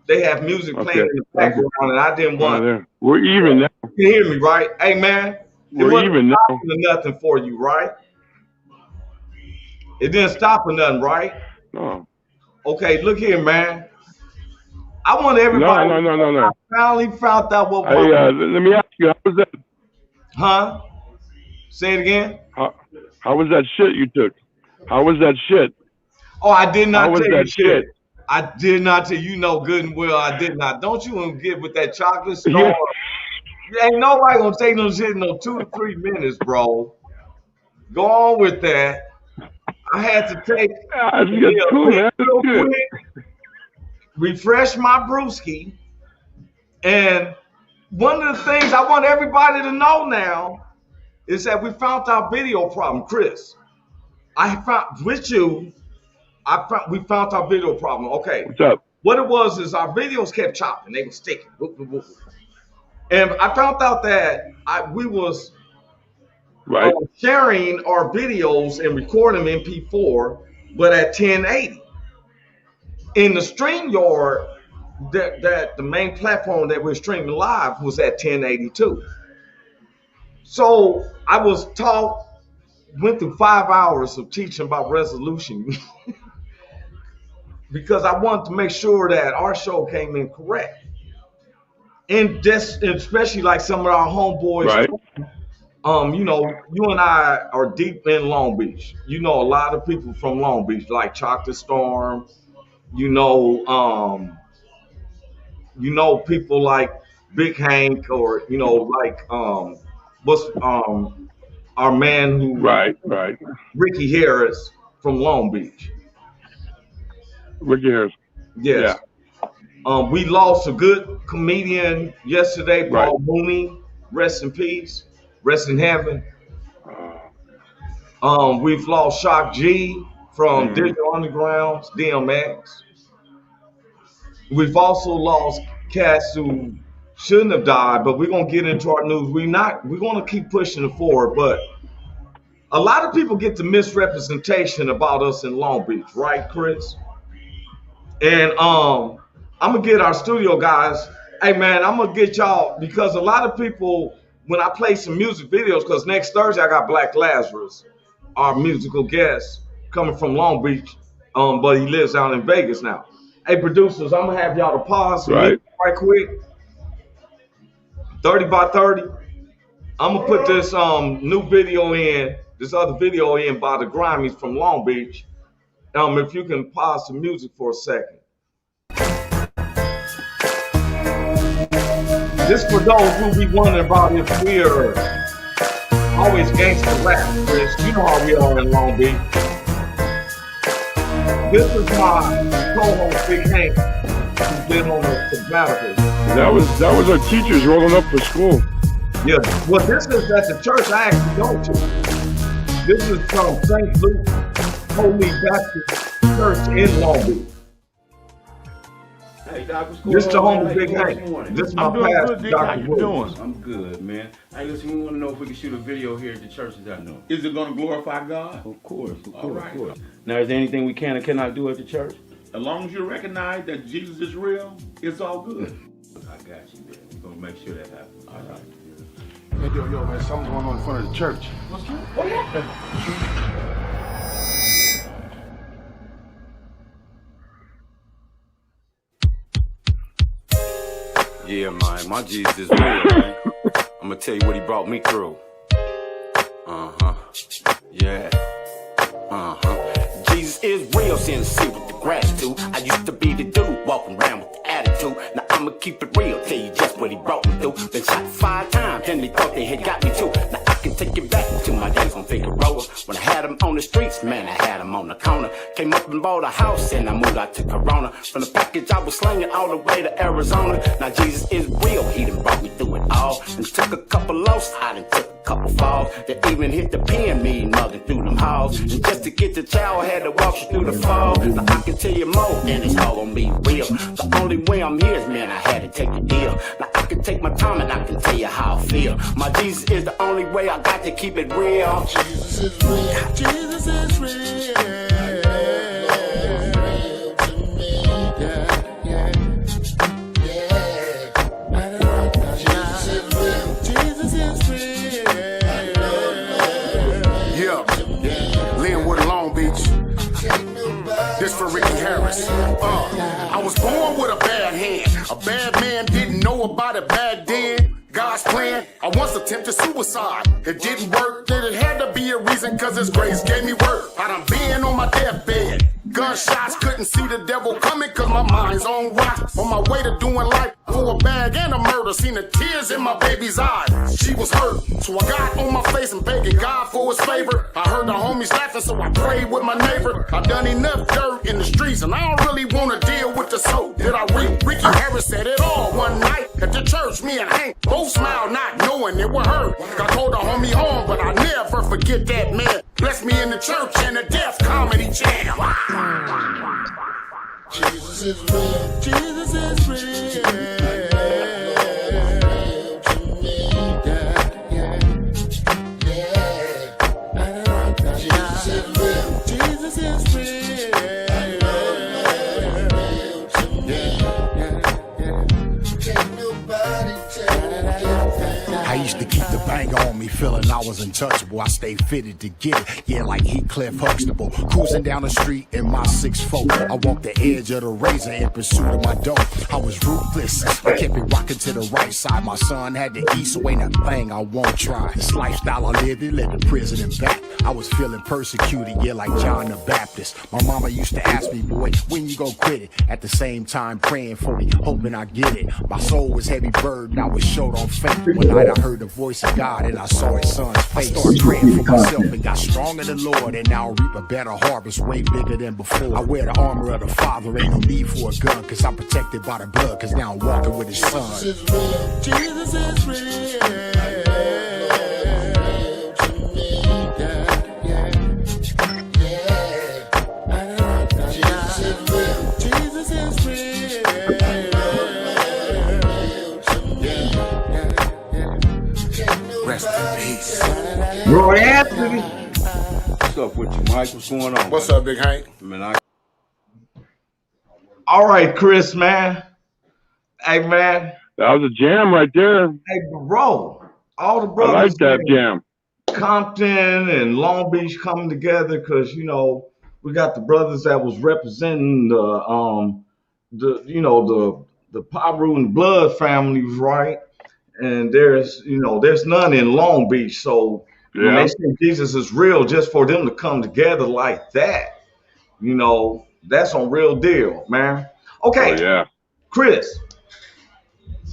They have music playing Okay. in the background, and I didn't want. There. We're even now. You can hear me, right? Hey man, We're even now. stopping or nothing for you, right? It didn't stop or nothing, right? No. Okay, look here, man. I want everybody. No. I finally found out what. Let me ask you, how was that? Huh? Say it again. How was that shit you took? How was that shit? Oh, I did not take that shit. I did not tell you. Know good and well I did not. Don't you want to get with that chocolate storm? Ain't nobody gonna take no shit in no 2 to 3 minutes, bro. Go on with that. I had to take real quick, refresh my brewski, and one of the things I want everybody to know now is that we found our video problem, Chris. I found with you. We found our video problem. Okay. What's up? What it was is our videos kept chopping. They were sticking. And I found out that we was sharing our videos and recording them MP4, but at 1080. In the StreamYard, that the main platform that we're streaming live was at 1082. So I was taught, went through 5 hours of teaching about resolution because I wanted to make sure that our show came in correct. And just especially like some of our homeboys, right. You know, you and I are deep in Long Beach. You know a lot of people from Long Beach, like Chocolate Storm. You know people like Big Hank, or like what's our man who right. Ricky Harris from Long Beach. Ricky Harris. Yes. Yeah. We lost a good comedian yesterday, Paul Mooney. Rest in peace. Rest in heaven. We've lost Shock G from Digital Underground's DMX. We've also lost cats who shouldn't have died, but we're gonna get into our news. We're gonna keep pushing it forward, but a lot of people get the misrepresentation about us in Long Beach, right, Chris? And I'm gonna get our studio guys. Hey man, I'm gonna get y'all, because a lot of people, when I play some music videos, because next Thursday I got Black Lazarus, our musical guest, coming from Long Beach, but he lives out in Vegas now. Hey producers, I'm gonna have y'all to pause right quick. 30 by 30. I'm gonna put this new video in, this other video in by the Grimies from Long Beach. If you can pause the music for a second. This for those who be wondering about if we're always gangster rap, Chris. You know how we are in Long Beach. This is my co-host Big Hank, who's been on a sabbatical. That was our teachers rolling up for school. Yeah. Well, this is at the church I actually go to. This is from St. Luke Holy Baptist Church in Long Beach. Hey, Doc, what's This the going on, man? homie How Big you doing Hank. this morning? This is my I'm doing pastor, good, Dick. How Dr. you Williams. doing? I'm good, man. Hey, listen, we want to know if we can shoot a video here at the churches I know. Is it going to glorify God? Of course, All right. Of course. Now, is there anything we can or cannot do at the church? As long as you recognize that Jesus is real, it's all good. I got you, man. We're going to make sure that happens. All right. Hey, yo, man, something's going on in front of the church. What happened? Yeah, man, my Jesus is real, man. I'm gonna tell you what he brought me through. Yeah. Jesus is real, sincere with the gratitude. I used to be the dude walking around with the attitude. Now I'ma keep it real, tell you just what he brought me through. Been shot 5 times, and they thought they had got me too. Now I can take it back to my days on Figueroa. When I had them on the streets, man, I had them on the corner. Came up and bought a house, and I moved out to Corona. From the package I was slinging all the way to Arizona. Now Jesus is real, he done brought me through it all. And took a couple lows, I done took a couple falls. That even hit the pen, me mugging through them halls. And just to get the child, I had to walk you through the fall. Now I can tell you more, and it's all gonna be real. The only way I'm here is, man, I had to take a deal. Now I can take my time and I can tell you how I feel. My Jesus is the only way, I got to keep it real. Jesus is real. Jesus is real. This for Ricky Harris. I was born with a bad hand. A bad man didn't know about it back then. God's plan, I once attempted suicide. It didn't work, then it had to be a reason, cause his grace gave me work. I done been on my deathbed. Gunshots, couldn't see the devil coming, cause my mind's on rock. On my way to doing life for a bag and a murder. Seen the tears in my baby's eyes. She was hurt, so I got on my face and begging God for his favor. I heard the homies laughing, so I prayed with my neighbor. I done enough dirt in the streets, and I don't really wanna deal with the soap that I reap. Ricky Harris said it all one night at the church. Me and Hank both smiled, not knowing it would hurt. I told the homie home, but I never forget that man. Blessed me in the church and the death comedy jam. Jesus is real. Jesus is real. I used to keep the banger on me, feeling I was untouchable. I stayed fitted to get it, yeah, like Heathcliff Huxtable. Cruising down the street in my 6'4". I walked the edge of the razor in pursuit of my dough. I was ruthless, I kept it rocking to the right side. My son had to eat, so ain't a thing I won't try. This lifestyle I lived, it led to prison and back. I was feeling persecuted, yeah, like John the Baptist. My mama used to ask me, boy, when you gon' quit it? At the same time, praying for me, hoping I get it. My soul was heavy burden, I was short on faith. One night I heard the voice of God and I saw his son's face. I started praying for myself and got strong in the Lord, and now I reap a better harvest, way bigger than before. I wear the armor of the Father, ain't no need for a gun, cause I'm protected by the blood, cause now I'm walking with his son. Jesus is real. Jesus is real. Rest in peace. Roy Anthony. What's up with you, Mike? What's going on? What's up, Big Hank? Man, All right, Chris, man. Hey, man. That was a jam right there. Hey, bro. All the I brothers like that in jam. Compton and Long Beach coming together, because we got the brothers that was representing the Paru and Blood families, right? And there's none in Long Beach. So when they say Jesus is real, just for them to come together like that, that's on real deal, man. Okay. Oh, yeah. Chris,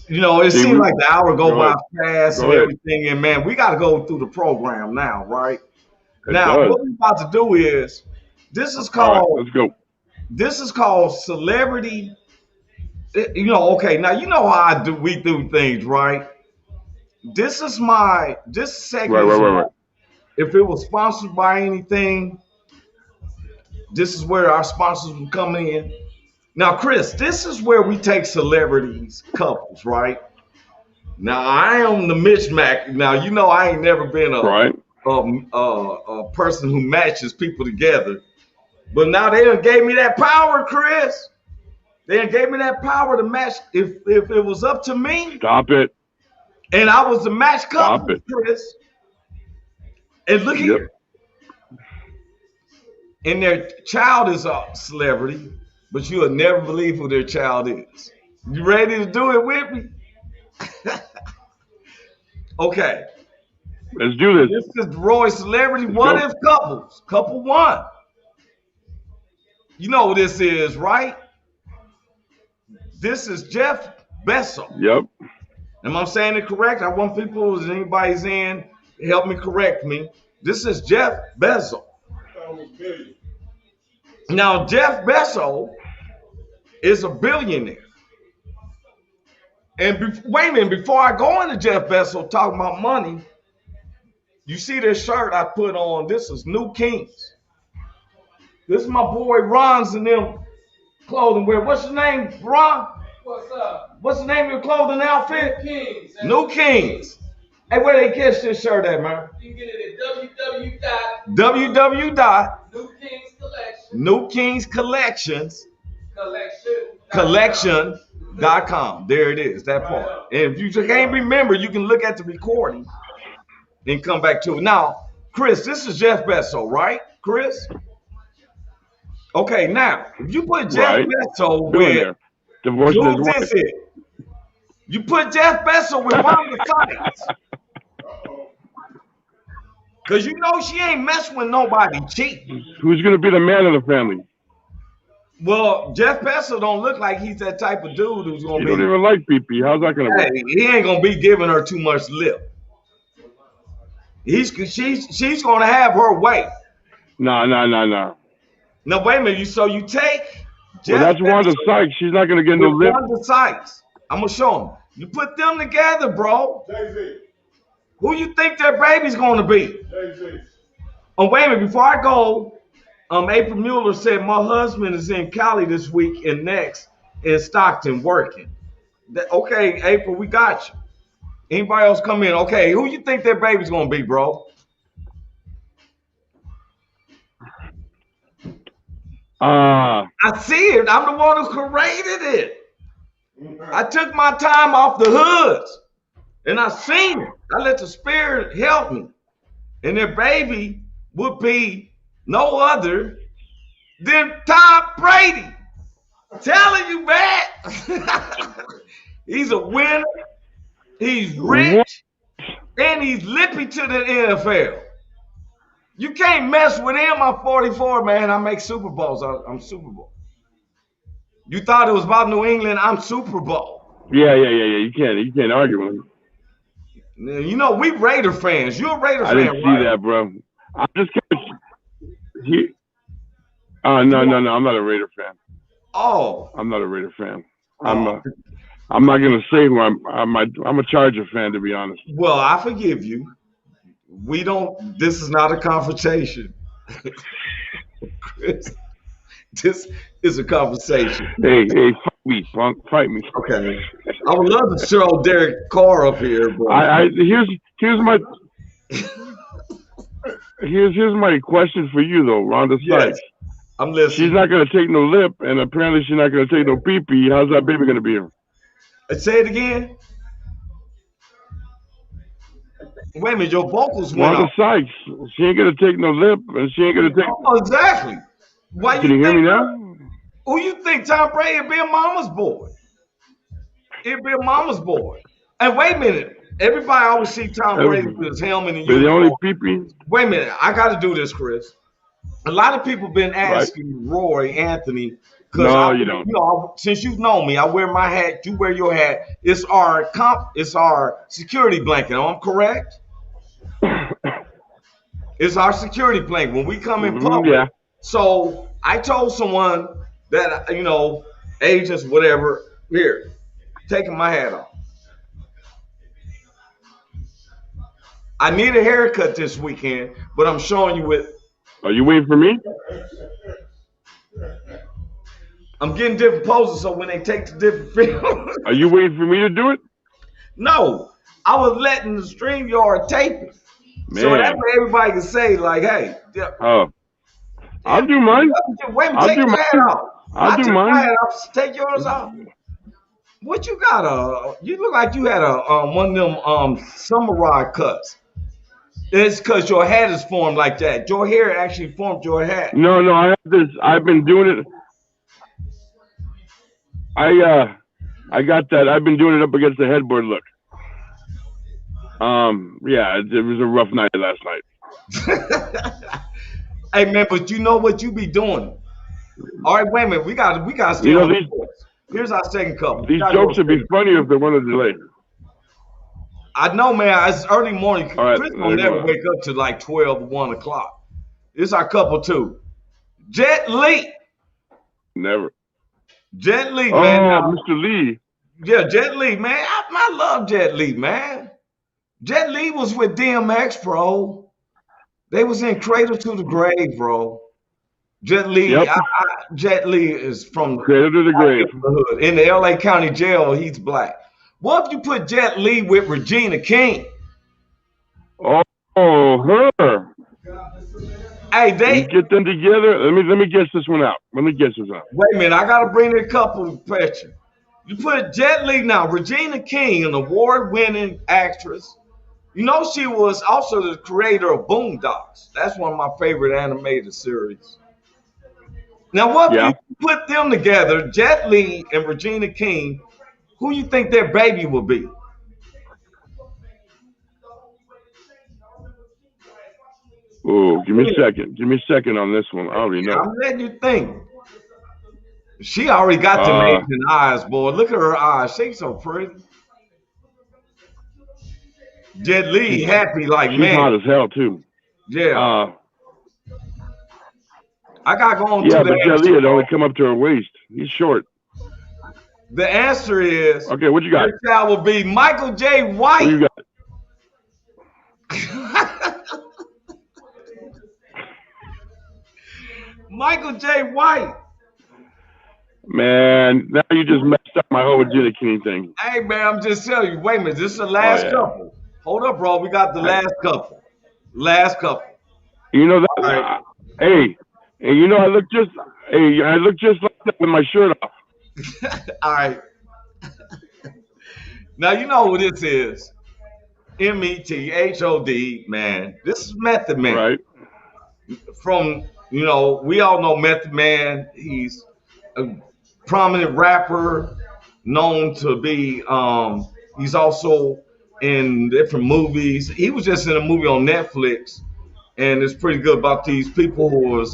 it seems like the hour go by fast and everything. And man, we got to go through the program now, right? Now, what we're about to do is, this is called, let's go. This is called Celebrity. Okay, now how we do things, right? This segment. Right. If it was sponsored by anything, this is where our sponsors would come in. Now, Chris, this is where we take celebrities, couples, right? Now, I am the mismatch. Now, you know, I ain't never been Right. a person who matches people together. But now they done gave me that power, Chris. They done gave me that power to match. If it was up to me, Stop it. and I was the match Stop couple, it. Chris. And look Yep. here. And their child is a celebrity, but you'll never believe who their child is. You ready to do it with me? Okay. Let's do this. This is Roy Celebrity What If Couples. Couple one. You know who this is, right? This is Jeff Bezos. Yep. Am I saying it correct? I want people, if anybody's in, help me correct me. This is Jeff Bezos. Now, Jeff Bezos is a billionaire. And wait a minute, before I go into Jeff Bezos talking about money, you see this shirt I put on. This is New Kings. This is my boy Ron's in them clothing wear. What's your name, Ron? What's up? What's the name of your clothing outfit? Kings. New Kings. Hey, where they catch this shirt at, man? You can get it at www.newkingscollections.com. There it is, that part. And if you just can't remember, you can look at the recording and come back to it. Now, Chris, this is Jeff Bezos, right, Chris? Okay, now, if you put Jeff Bezos with, you put Jeff Bezos with Wanda Sykes. Because you know she ain't messing with nobody cheap. Who's going to be the man of the family? Well, Jeff Bezos don't look like he's that type of dude who's going to be. You don't even like PP. How's that going to work? He ain't going to be giving her too much lip. She's going to have her way. No. Now, wait a minute. So you take Jeff that's Bezos, Wanda Sykes. She's not going to get no lip. Wanda Sykes. I'm going to show them. You put them together, bro. Jay-Z. Who you think their baby's going to be? Jay-Z. Oh, wait a minute. Before I go, April Mueller said my husband is in Cali this week and next in Stockton working. Okay, April, we got you. Anybody else come in? Okay, who you think their baby's going to be, bro? I see it. I'm the one who created it. I took my time off the hoods and I seen it. I let the spirit help me. And their baby would be no other than Tom Brady. Telling you, man. He's a winner. He's rich. And he's lippy to the NFL. You can't mess with him. I'm 44, man. I make Super Bowls. I'm Super Bowl. You thought it was about New England. I'm Super Bowl. Yeah. You can't argue with him. You know, we Raider fans. You're a Raider fan, I didn't see that, bro. I'm just kidding. No. I'm not a Raider fan. Oh. I'm not a Raider fan. I'm not gonna say who I'm a Charger fan, to be honest. Well, I forgive you. We don't. This is not a confrontation. Chris, this is a conversation. Hey, fight me, punk. Fight me. Okay. I would love to show Derek Carr up here, but here's my question for you though, Rhonda Sykes. Yes, I'm listening. She's not gonna take no lip, and apparently she's not gonna take no pee-pee. How's that baby gonna be here? Say it again. Wait a minute, your vocals went Wanda off. Sykes, she ain't gonna take no lip, and she ain't gonna take. Oh, exactly. Why Can you hear me now? Who you think Tom Brady would be a mama's boy? It'd be a mama's boy. And wait a minute, everybody always see Tom Brady with his helmet and the only pee-pee. Wait a minute, I got to do this, Chris. A lot of people been asking Roy Anthony. No, you don't. You know, since you've known me, I wear my hat. You wear your hat. It's our security blanket. I'm correct. It's our security blanket when we come in public. Yeah. So I told someone that agents, whatever. Here, taking my hat off. I need a haircut this weekend, but I'm showing you it. Are you waiting for me? I'm getting different poses so when they take the different films. Are you waiting for me to do it? No, I was letting the StreamYard tape it. So that Man. way everybody can say, like, hey, yeah, Oh, I'll do mine. wait a minute, I'll take do your hat mine. off. I'll I do took my mine. hat off, take yours off. What you got? You look like you had a one of them samurai cuts. It's because your hat is formed like that. Your hair actually formed your hat. No, I have this. I've been doing it. I got that. I've been doing it up against the headboard look. Yeah, it was a rough night last night. Hey man, but you know what you be doing. All right, wait a minute. We got to stay You know, on the course. Here's our second couple. These jokes would be funny if they weren't a delay. I know, man. It's early morning. All right, Chris will never wake up to like 12, 1 o'clock. This is our couple too. Jet Li. Never. Jet Li, Oh, man. Mr. Lee. Yeah, Jet Li, man. I love Jet Li, man. Jet Li was with DMX, bro. They was in Cradle to the Grave, bro. Jet Li, Yep. Jet Li is from Cradle to the grave. hood. In the LA County Jail, he's black. What if you put Jet Li with Regina King? Oh, her. Hey, they get them together. Let me guess this one out. Wait a minute, I gotta bring in a couple pictures. You put Jet Li now, Regina King, an award-winning actress. You know she was also the creator of Boondocks. That's one of my favorite animated series. Now, what if you put them together, Jet Li and Regina King? Who you think their baby will be? Oh, give me a second. Give me a second on this one. I already know. I'm letting you think. She already got them Asian eyes, boy. Look at her eyes. She's so pretty. Jet Li happy like she's man. hot as hell too. Yeah. I gotta go on. Yeah, but Jet Li had only come up to her waist. He's short. The answer is okay. What you got? Your child will be Michael J. White. What you got? Michael J. White. Man, now you just messed up my whole Regina King thing. Hey man, I'm just telling you. Wait a minute, this is the last couple. Hold up, bro. We got the last couple. Last couple. You know that? Right. Hey, you know I look just like that with my shirt off. All right. Now you know who this is. METHOD, man. This is Method Man. Right. From, we all know Method Man. He's a prominent rapper, known to be, he's also in different movies. He was just in a movie on Netflix, and it's pretty good about these people who was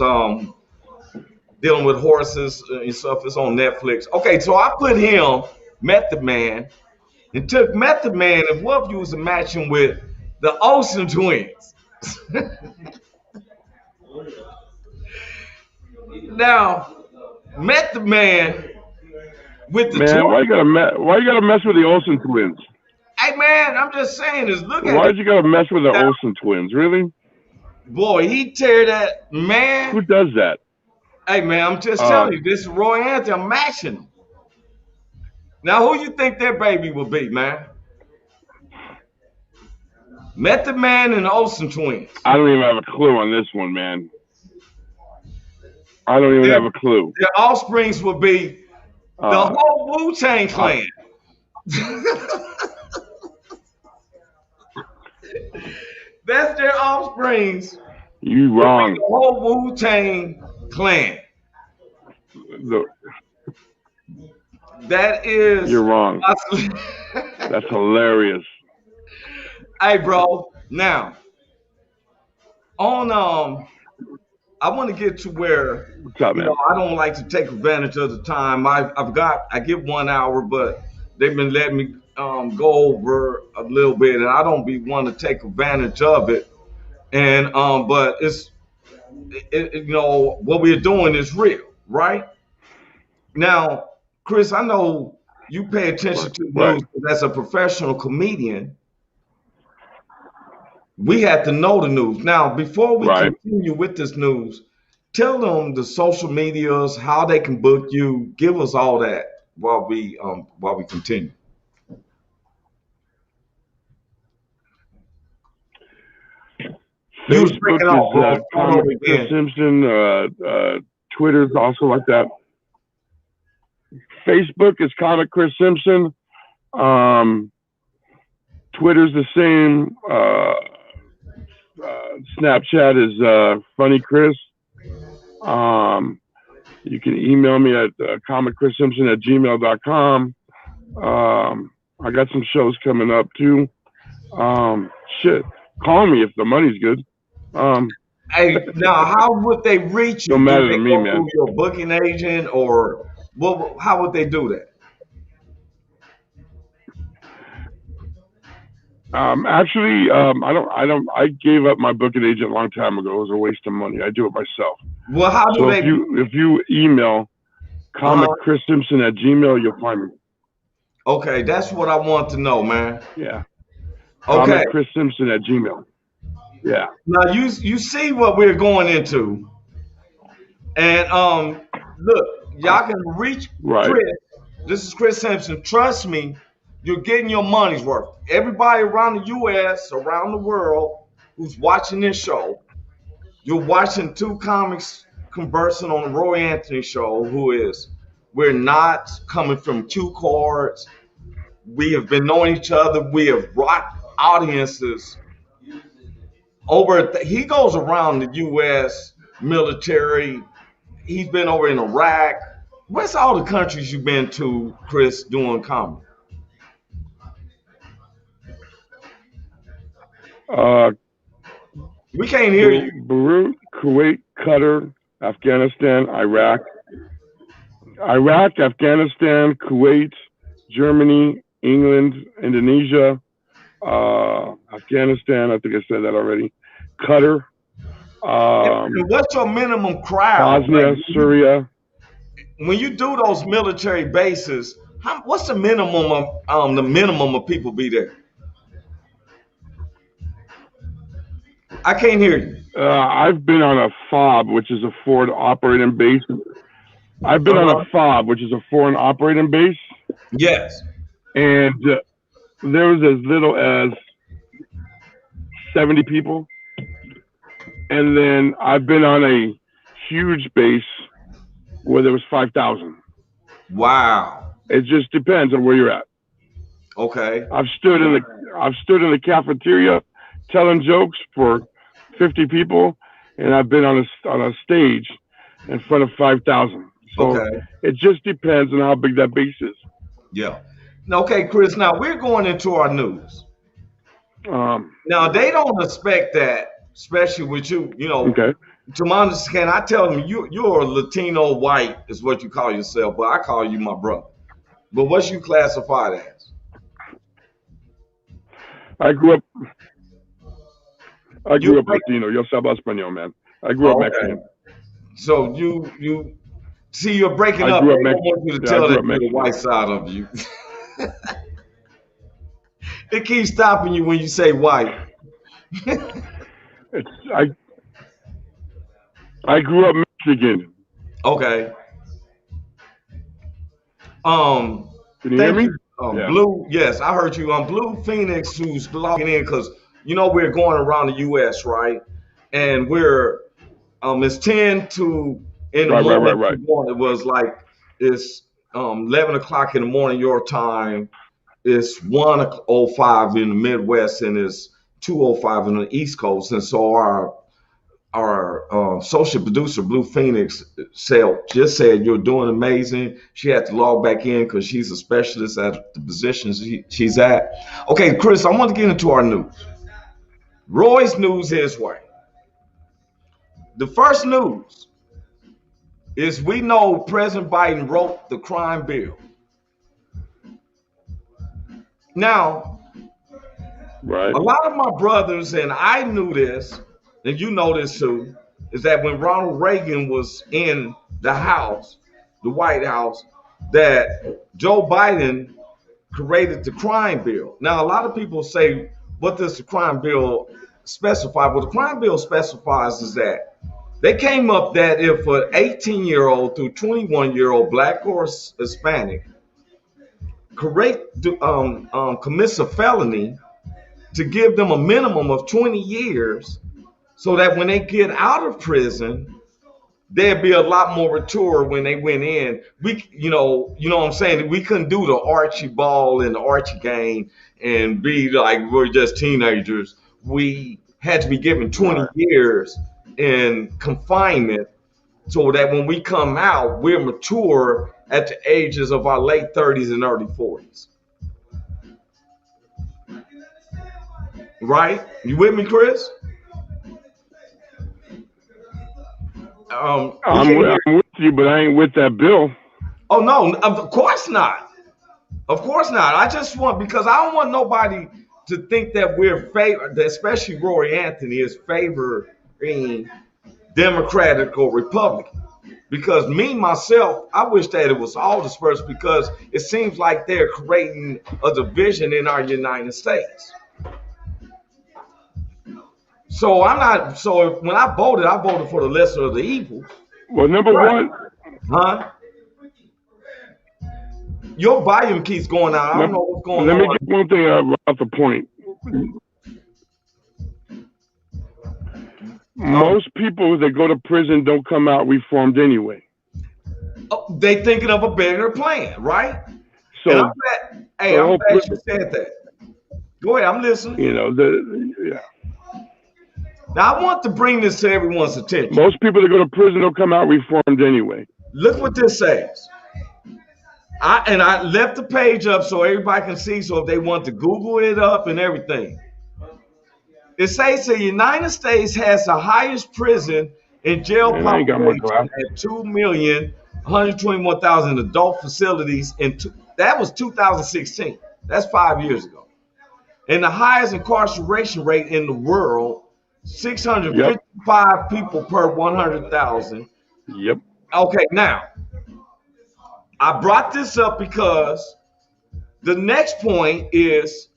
dealing with horses and stuff. It's on Netflix. Okay, so I put him, Method Man, and took Method Man, and what if you was matching with the Olsen twins? Now, Method Man with the man, why you gotta mess with the Olsen twins? Hey man, I'm just saying this. Look at why'd you gotta mess with the Olsen twins? Really? Boy, he tear that man. Who does that? Hey man, I'm just telling you, this is Roy Anthony. I'm matching him. Now, who you think their baby will be, man? Method Man and the Olsen twins. I don't even have a clue on this one, man. I don't even have a clue. Their offsprings will be the whole Wu-Tang Clan. That's their offsprings. You wrong. The whole Wu-Tang Clan. That is. You're wrong. That's hilarious. Hey, bro. Now, on I want to get to where what's up, man? I don't like to take advantage of the time. I get 1 hour, but they've been letting me go over a little bit, and I don't be want to take advantage of it. And but it's what we're doing is real, right? Now, Chris, I know you pay attention to news as a professional comedian. We have to know the news. Now, before we continue with this news, Tell them the social medias, how they can book you. Give us all that while we continue. You was Facebook breaking off, bro. is Start Comic over Chris again. Simpson. Twitter's also like that. Facebook is Comic Chris Simpson. Twitter's the same. Snapchat is Funny Chris. You can email me at comicchrissimpson@gmail.com. I got some shows coming up too. Shit, call me if the money's good. Hey, now how would they reach you? Don't matter Do to they me, go man. through your booking agent, or what? How would they do that? Actually, I gave up my booking agent a long time ago. It was a waste of money. I do it myself. Well, how do So they? if you email comicchrissimpson@gmail, you'll find me. Okay, that's what I want to know, man. Yeah. Okay. comicchrissimpson@gmail. Yeah. Now you see what we're going into, and look, y'all can reach Right. Chris. This is Chris Simpson. Trust me, you're getting your money's worth. Everybody around the U.S., around the world, who's watching this show, you're watching two comics conversing on the Roy Anthony show. We're not coming from cue cards. We have been knowing each other. We have rocked audiences he goes around the U.S. military. He's been over in Iraq. Where's all the countries you've been to, Chris, doing comedy? We can't hear you. Beirut, Kuwait, Qatar, Afghanistan, Iraq, Afghanistan, Kuwait, Germany, England, Indonesia, Afghanistan. I think I said that already. Qatar. What's your minimum crowd? Bosnia, Syria. When you do those military bases, what's the minimum of people be there? I can't hear you. I've been on a FOB, which is a forward operating base. I've been on a FOB, which is a foreign operating base. Yes. And there was as little as 70 people. And then I've been on a huge base where there was 5,000. Wow. It just depends on where you're at. Okay. I've stood in the cafeteria telling jokes for 50 people, and I've been on a stage in front of 5,000. So it just depends on how big that base is. Yeah. Okay, Chris. Now we're going into our news. Now they don't expect that, especially with you. You know, to my understanding, I tell them you're a Latino white is what you call yourself, but I call you my brother. But what's you classified as? I grew up Latino. Yo hablo español, man. I grew up Mexican. So you see, you're breaking up. I don't want you to tell that you're the white side of you. It keeps stopping you when you say white. I grew up Mexican. Okay. Can you hear me? Blue, yes, I heard you. Blue Phoenix, who's logging in because we're going around the U.S., right? And we're it's 10 to in the morning. Right. It was like it's 11 o'clock in the morning your time. It's 1:05 in the Midwest, and it's 2:05 on the East Coast. And so our social producer, Blue Phoenix, just said you're doing amazing. She had to log back in because she's a specialist at the position she's at. Okay, Chris, I want to get into our news. Roy's news his way. The first news is we know President Biden wrote the crime bill. Now, a lot of my brothers, and I knew this, and you know this too, is that when Ronald Reagan was in the House, the White House, that Joe Biden created the crime bill. Now, a lot of people say, what does the crime bill specify? What the crime bill specifies is that They came up that if an 18-year-old through 21-year-old black or Hispanic commits a felony, to give them a minimum of 20 years, so that when they get out of prison, they'd be a lot more mature when they went in. You know what I'm saying? We couldn't do the Archie ball and the Archie game and be like we're just teenagers. We had to be given 20 years in confinement, so that when we come out, we're mature at the ages of our late 30s and early 40s. Right? You with me, Chris? I'm with you, but I ain't with that bill. Oh no, of course not. Of course not. I just want, because I don't want nobody to think that we're especially Roy Anthony is favoring Democratic or Republican. Because me, myself, I wish that it was all dispersed, because it seems like they're creating a division in our United States. So when I voted for the lesser of the evils. Well, number one. Huh? Your volume keeps going out. I don't know what's going on. Let me get one thing about the point. Most people that go to prison don't come out reformed anyway. They thinking of a bigger plan, right? So I'm glad you said that. Go ahead, I'm listening. You know, Now I want to bring this to everyone's attention. Most people that go to prison don't come out reformed anyway. Look what this says. I left the page up so everybody can see, so if they want to Google it up and everything. It says the United States has the highest prison and jail population at 2,121,000 adult facilities. That was 2016. That's 5 years ago. And the highest incarceration rate in the world, 655 people per 100,000. Yep. Okay, now, I brought this up because the next point is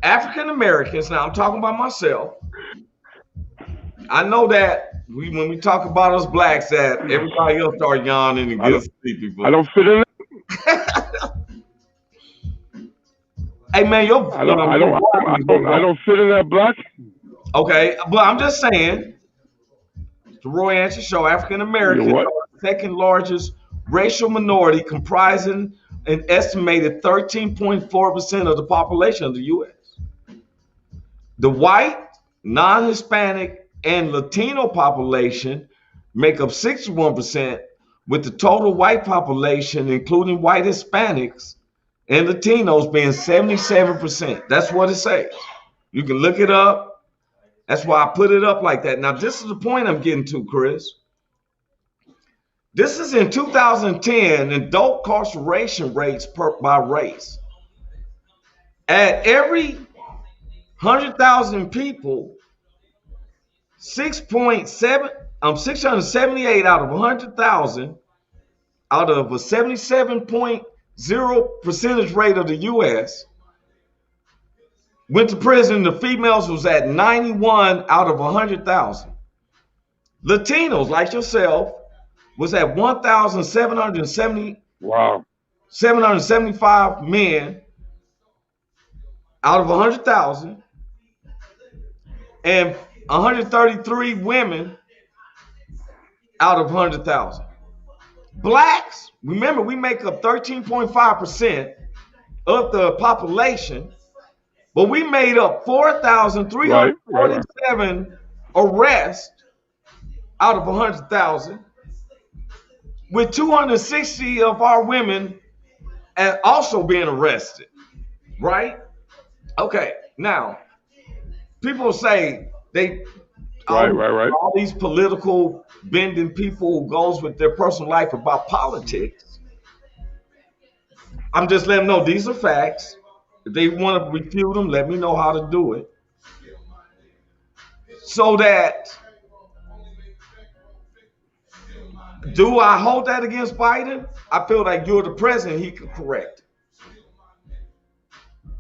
African Americans. Now, I'm talking about myself. I know that when we talk about us blacks, that everybody else start yawning and get sleepy. I don't fit in it. Hey man, I don't fit in that black. Okay, but I'm just saying, the Roy Answer Show, African Americans are the second largest racial minority, comprising an estimated 13.4% of the population of the U.S. The white, non-Hispanic, and Latino population make up 61%, with the total white population, including white Hispanics and Latinos, being 77%. That's what it says. You can look it up. That's why I put it up like that. Now, this is the point I'm getting to, Chris. This is in 2010, adult incarceration rates by race. At every 100,000 people, 678 out of 100,000, out of a 77.0 percentage rate of the U.S., went to prison. The females was at 91 out of 100,000. Latinos, like yourself, was at 1,770. Wow. 775 men out of 100,000, and 133 women out of 100,000. Blacks, remember, we make up 13.5% of the population, but we made up 4,347 arrests out of 100,000, with 260 of our women also being arrested, right? Okay, now, people say all these political bending people who goes with their personal life about politics. I'm just letting them know these are facts. If they want to refute them, let me know how to do it. So that, do I hold that against Biden? I feel like you're the president, he could correct.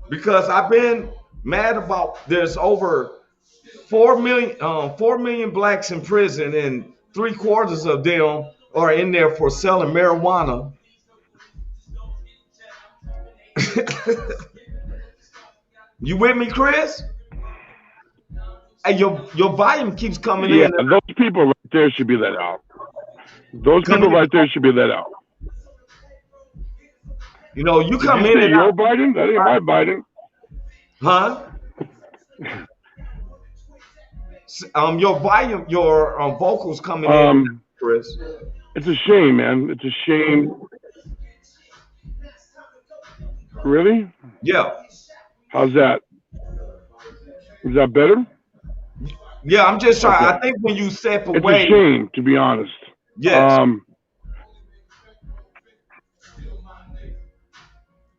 Because I've been mad about there's over 4 million blacks in prison and 3/4 of them are in there for selling marijuana. You with me, Chris? Hey, your volume keeps coming in. Yeah, those people right there should be let out. Those people right there should be let out. You know, you come Did in you say and your out. Biden? That ain't my Biden. Huh? Your volume, your vocals coming in, Chris. It's a shame, man. It's a shame. Really? Yeah. How's that? Is that better? Yeah, I'm just trying. Okay. I think when you step It's away. a shame, to be honest. Yes.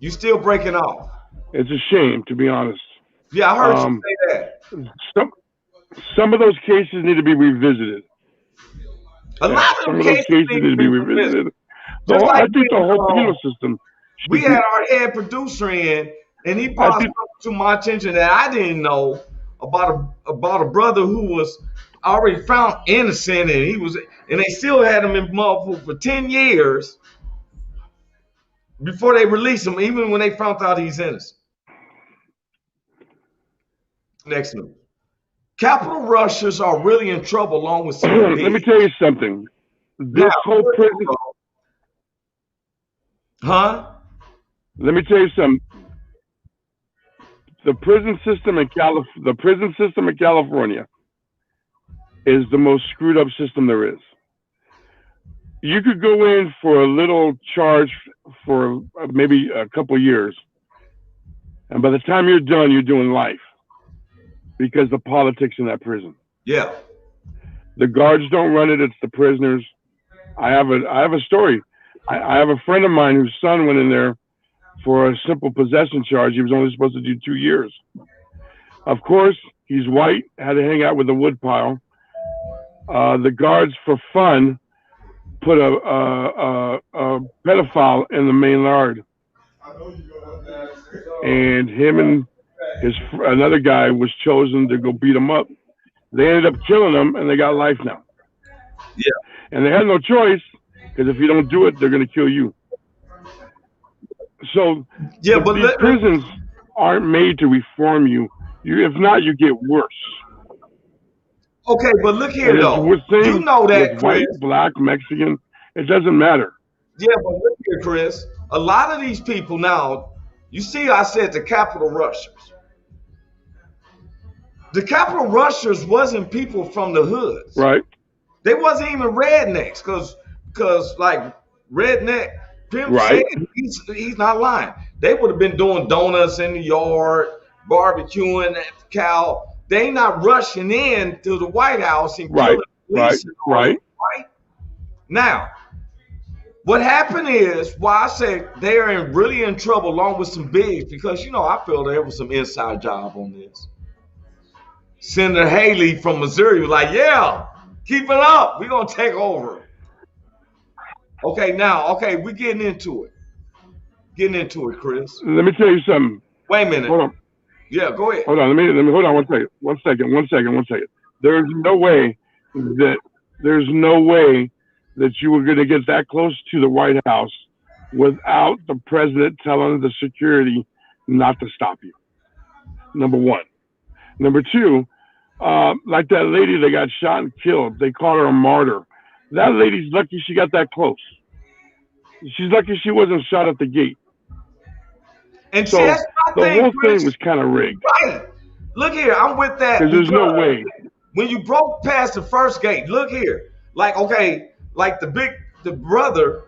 You still breaking off. It's a shame, to be honest. Yeah, I heard you say that. Some of those cases need to be revisited. A lot of some them of those cases need need to be revisited. Just I like think the whole penal system. We had our head producer in, and he brought something to my attention that I didn't know about a brother who was already found innocent, and they still had him in motherfucker for 10 years before they released him, even when they found out he's innocent. Next news. Capital rushers are really in trouble along with some of these. Let me tell you something. This whole prison. Huh? Let me tell you something. The prison system in California is the most screwed up system there is. You could go in for a little charge for maybe a couple of years, and by the time you're done, you're doing life because the politics in that prison. Yeah. The guards don't run it; it's the prisoners. I have a story. I have a friend of mine whose son went in there for a simple possession charge. He was only supposed to do 2 years. Of course, he's white, had to hang out with a woodpile. The guards, for fun, put a pedophile in the main yard. And him and another guy was chosen to go beat him up. They ended up killing him, and they got life now. Yeah. And they had no choice, because if you don't do it, they're going to kill you. So yeah, but these prisons aren't made to reform you. If not, you get worse. Okay, but look here, though. You know that, with white, black, Mexican, it doesn't matter. Yeah, but look here, Chris. A lot of these people now, you see, I said the capital rushers. The capital rushers wasn't people from the hoods. Right. They wasn't even rednecks, because like redneck Pimp right. said he's not lying. They would have been doing donuts in the yard, barbecuing at the cow. They ain't not rushing in to the White House and killing police. Right. Now, what happened is why I say they're really in trouble along with some bigs, because I feel there was some inside job on this. Senator Haley from Missouri was like, yeah, keep it up. We're gonna take over. Okay, we're getting into it. Chris. Let me tell you something. Wait a minute. Hold on. Yeah, go ahead. Hold on. Let me hold on one second. There's no way that you were going to get that close to the White House without the president telling the security not to stop you. Number one. Number two, like that lady that got shot and killed, they call her a martyr. That lady's lucky she got that close. She's lucky she wasn't shot at the gate. And so that's my the whole Chris. thing was kind of rigged. Right. Look here, I'm with that. Because there's no way. When you broke past the first gate, look here. Like the brother,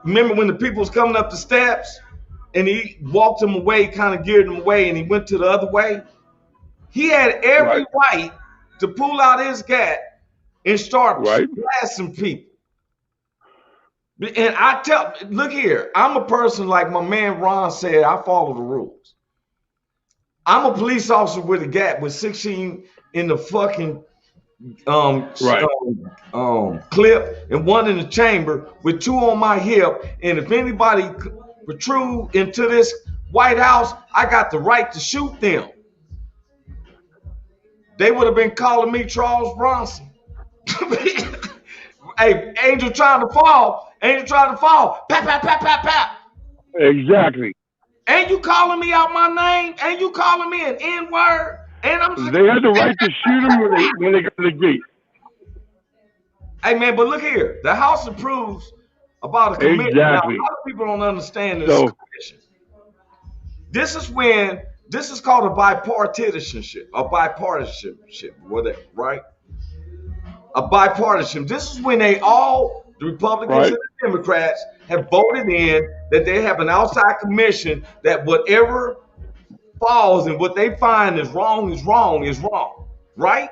remember when the people was coming up the steps and he walked them away, kind of geared them away, and he went to the other way? He had every right to pull out his gat and start blasting people. And look here, I'm a person like my man Ron said, I follow the rules. I'm a police officer with a gat with 16 in the fucking clip and one in the chamber with 2 on my hip. And if anybody protrude into this White House, I got the right to shoot them. They would have been calling me Charles Bronson. Hey, Angel trying to fall. Angel trying to fall. Pat, pat, pat, pat, pat. Exactly. Ain't you calling me out my name? Ain't you calling me an N-word? And I'm They had the right to shoot him when they got to the gate. Hey man, but look here. The House approves about a commission. Exactly. Now, a lot of people don't understand this commission. This is called a bipartisanship, whatever, right? A bipartisan. This is when the Republicans and the Democrats have voted in that they have an outside commission that whatever falls and what they find is wrong, right?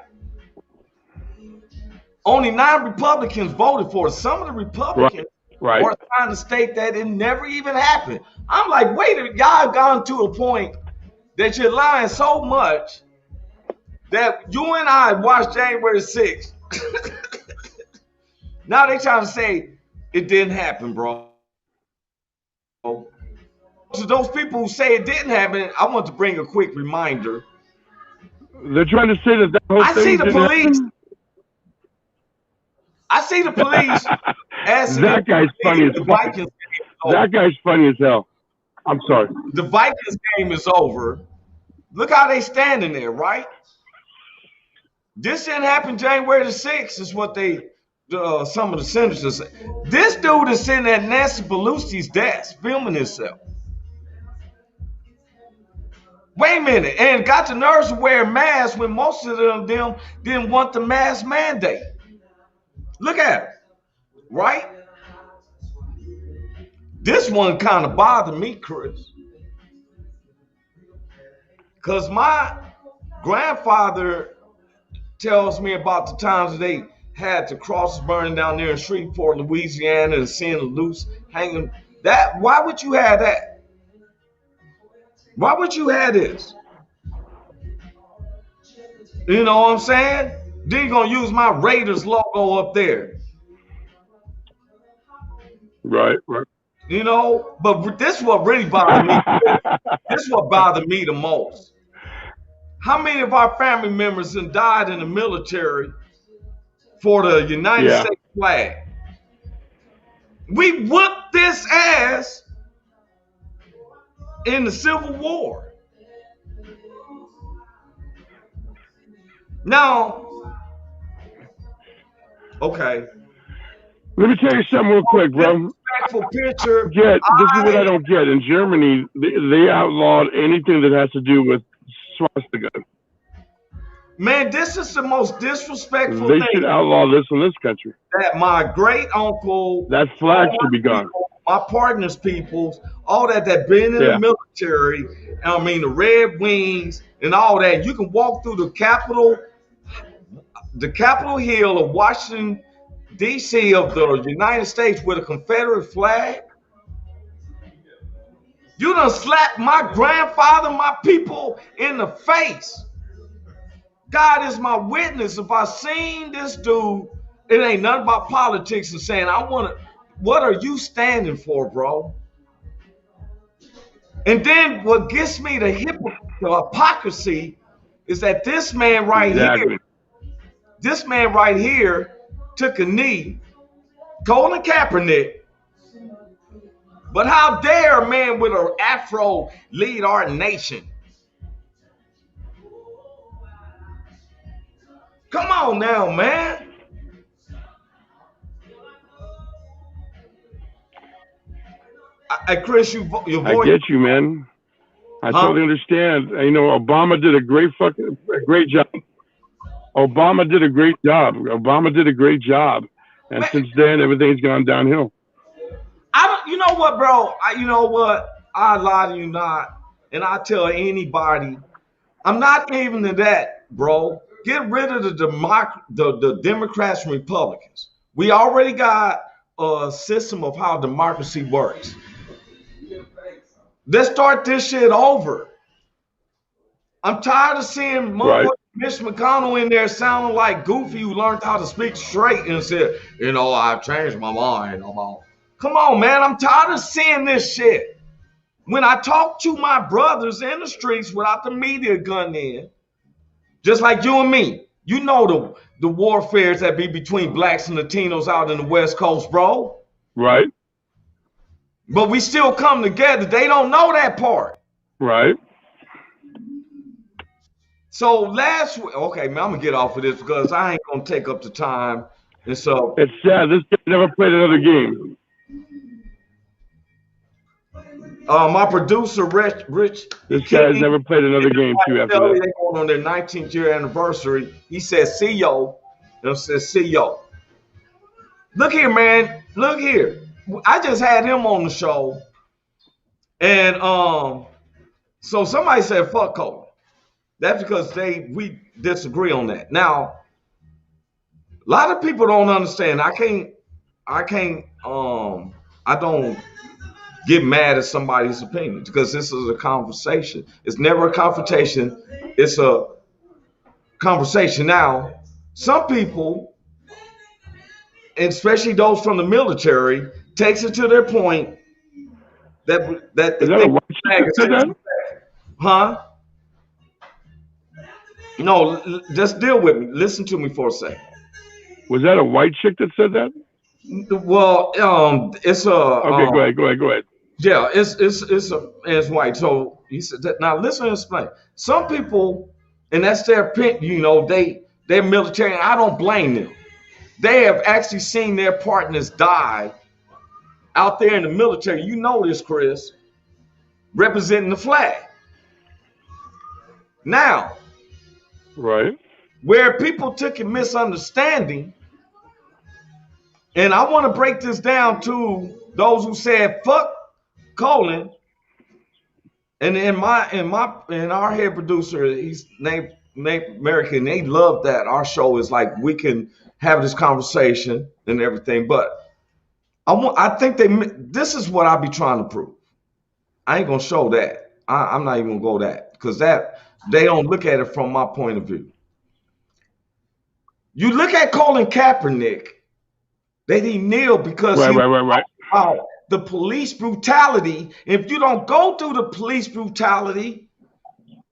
Only 9 Republicans voted for it. Some of the Republicans are trying to state that it never even happened. I'm like, wait, y'all have gone to a point that you're lying so much that you and I watched January 6th. Now they trying to say it didn't happen, bro. To those people who say it didn't happen, I want to bring a quick reminder. They're trying to say that whole thing. I see the police. That guy's funny as fuck. That guy's funny as hell. I'm sorry. The Vikings game is over. Look how they standing there, right? This didn't happen January the 6th, is what some of the senators say. This dude is sitting at Nancy Pelosi's desk filming himself. Wait a minute, and got the nerves to wear masks when most of them didn't want the mask mandate. Look at it, right? This one kind of bothered me, Chris. Because my grandfather tells me about the times they had the crosses burning down there in Shreveport, Louisiana, and seeing the loose hanging. Why would you have that? Why would you have this? You know what I'm saying? Then you're going to use my Raiders logo up there. Right. You know, but this is what really bothered me. This is what bothered me the most. How many of our family members have died in the military for the United States flag? We whooped this ass in the Civil War. Now, okay. Let me tell you something real quick, bro. Picture. This is what I don't get. In Germany, they outlawed anything that has to do with swastika. Man, this is the most disrespectful thing. They should outlaw this in this country. That my great uncle, that flag should be gone. My partners' peoples, all that been in the military, I mean the Red Wings and all that. You can walk through the Capitol Hill of Washington, D.C. of the United States with a Confederate flag. You done slapped my grandfather, my people in the face. God is my witness. If I seen this dude, it ain't nothing about politics and saying, what are you standing for, bro? And then what gets me the hypocrisy is that this man right here took a knee, Colin Kaepernick. But how dare a man with an afro lead our nation? Come on now, man. Chris, your voice. I get you, man. I totally understand. You know, Obama did a great job. Obama did a great job. And since then, everything's gone downhill. You know what, bro? You know what? I lie to you not. And I tell anybody, I'm not even to that, bro. Get rid of the Democrats and Republicans. We already got a system of how democracy works. Let's start this shit over. I'm tired of seeing Mitch McConnell in there sounding like Goofy who learned how to speak straight and said, I've changed my mind. Come on, man. I'm tired of seeing this shit. When I talk to my brothers in the streets without the media gun in, just like you and me, You know the warfares that be between blacks and Latinos out in the West Coast, bro. Right. But we still come together. They don't know that part. Right. So last week, okay, man, I'm gonna get off of this because I ain't gonna take up the time. And so it's sad. This guy never played another game. my producer, Rich, this guy's never played another game too after that. They going on their 19th year anniversary. He said, "See yo," and I said, "See yo." Look here, man. Look here. I just had him on the show, and so somebody said, "Fuck Cole." That's because we disagree on that. Now, a lot of people don't understand. I don't get mad at somebody's opinion because this is a conversation. It's never a confrontation. It's a conversation. Now, some people, and especially those from the military, takes it to their point that is that a white chick that said that? Huh? No, just deal with me. Listen to me for a second. Was that a white chick that said that? Well, it's a. Okay, go ahead. Yeah, it's white. So he said that. Now listen and explain. Some people, and that's their opinion. You know, they're military, and I don't blame them. They have actually seen their partners die out there in the military. You know this, Chris, representing the flag. Now, right, where people took a misunderstanding, and I want to break this down to those who said fuck Colin, and our head producer, he's named American. They love that our show is like we can have this conversation and everything. But I think this is what I be trying to prove. I ain't gonna show that. I'm not even gonna go that because that they don't look at it from my point of view. You look at Colin Kaepernick, they didn't kneel because right. The police brutality. If you don't go through the police brutality,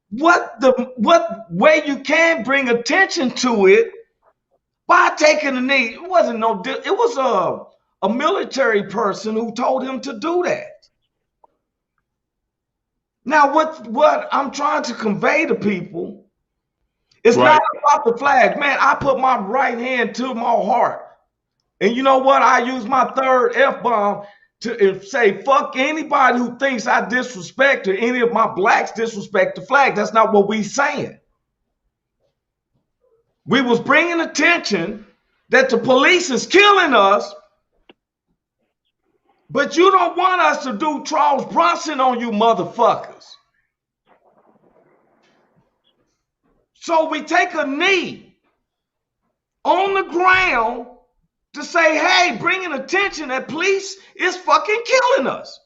what way you can bring attention to it by taking a knee? It wasn't it was a military person who told him to do that. Now, what I'm trying to convey to people, it's not about the flag, man. I put my right hand to my heart, and you know what? I use my third F-bomb to say fuck anybody who thinks I disrespect or any of my blacks disrespect the flag. That's not what we saying. We was bringing attention that the police is killing us, but you don't want us to do Charles Bronson on you motherfuckers. So we take a knee on the ground to say, hey, bringing attention that police is fucking killing us.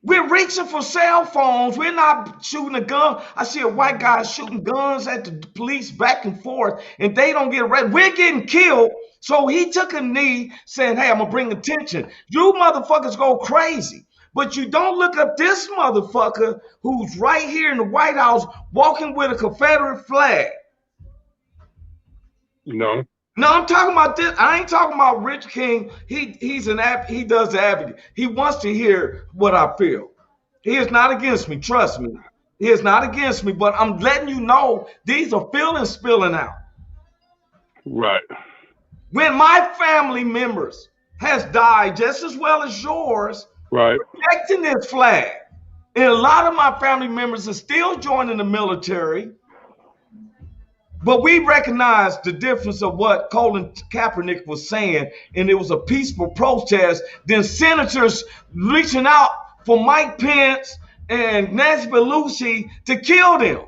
We're reaching for cell phones. We're not shooting a gun. I see a white guy shooting guns at the police back and forth, and they don't get arrested. We're getting killed. So he took a knee saying, hey, I'm going to bring attention. You motherfuckers go crazy. But you don't look up this motherfucker who's right here in the White House walking with a Confederate flag. No. No, I'm talking about this. I ain't talking about Rich King. He does the advocate. He wants to hear what I feel. He is not against me. Trust me. He is not against me, but I'm letting you know these are feelings spilling out. Right. When my family members has died just as well as yours, protecting this flag, and a lot of my family members are still joining the military, but we recognize the difference of what Colin Kaepernick was saying, and it was a peaceful protest. Then senators reaching out for Mike Pence and Nancy Pelosi to kill them.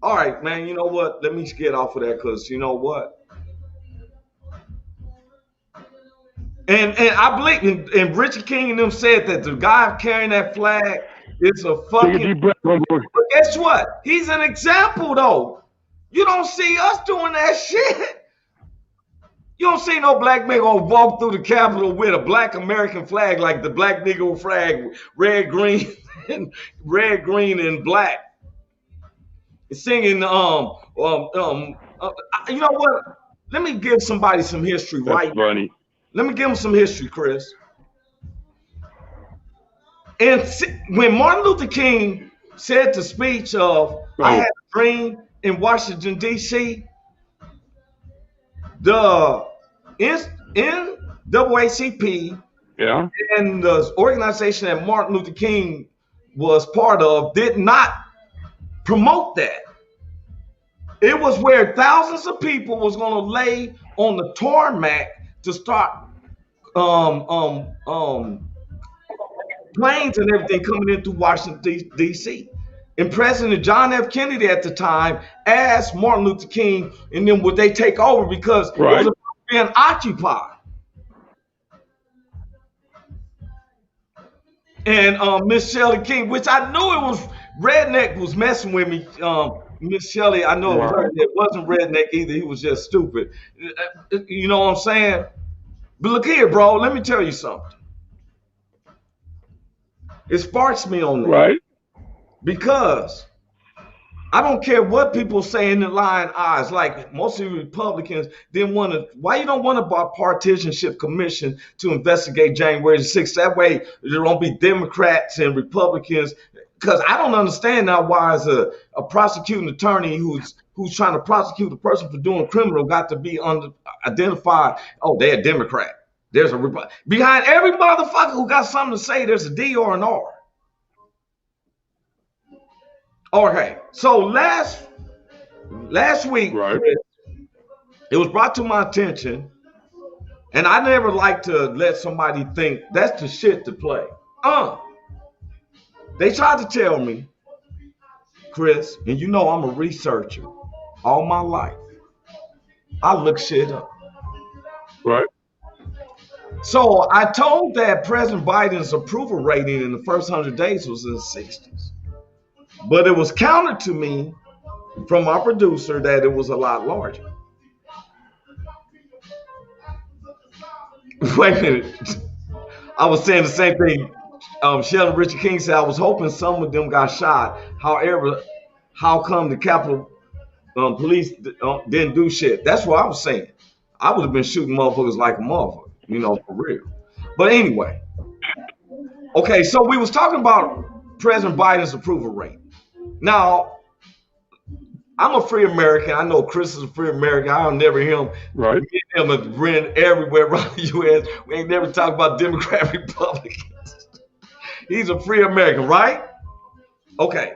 All right, man, you know what? Let me get off of that because you know what? And I believe, and Richard King and them said that the guy carrying that flag is a fucking. But guess what? He's an example, though. You don't see us doing that shit. You don't see no black man gonna walk through the Capitol with a black American flag like the black Negro flag, red, green, and black. singing. You know what? Let me give somebody some history, That's right? funny. Let me give them some history, Chris. And when Martin Luther King said the speech of "I had a dream" in Washington D.C., the NAACP Yeah. and the organization that Martin Luther King was part of did not promote that. It was where thousands of people was going to lay on the tarmac to start um, um, um, planes and everything coming into Washington, D.C. And President John F. Kennedy at the time asked Martin Luther King and then would they take over because it was about being occupied. And Miss Shelley King, which I knew it was Redneck was messing with me. Miss Shelley, I know it was her. It wasn't Redneck either. He was just stupid. You know what I'm saying? But look here, bro. Let me tell you something. It sparks me on that. Right. Because I don't care what people say in the lying eyes. Like most of the Republicans didn't want to. Why you don't want a bipartisanship commission to investigate January 6th? That way there won't be Democrats and Republicans. Because I don't understand now why is a prosecuting attorney who's trying to prosecute a person for doing criminal got to be identified. Oh, they're a Democrat. There's a behind every motherfucker who got something to say. There's a D or an R. Okay, so last week, Chris, it was brought to my attention, and I never like to let somebody think that's the shit to play. They tried to tell me, Chris, and you know I'm a researcher all my life. I look shit up. Right. So I told that President Biden's approval rating in the first 100 days was in the 60s. But it was countered to me from our producer that it was a lot larger. Wait a minute. I was saying the same thing. Sheldon Richard King said, I was hoping some of them got shot. However, how come the Capitol Police didn't do shit? That's what I was saying. I would have been shooting motherfuckers like a motherfucker, you know, for real. But anyway. Okay, so we was talking about President Biden's approval rate. Now, I'm a free American. I know Chris is a free American. I'll never hear him. Right. Him run everywhere around the U.S. We ain't never talk about Democrat Republicans. He's a free American, right? Okay.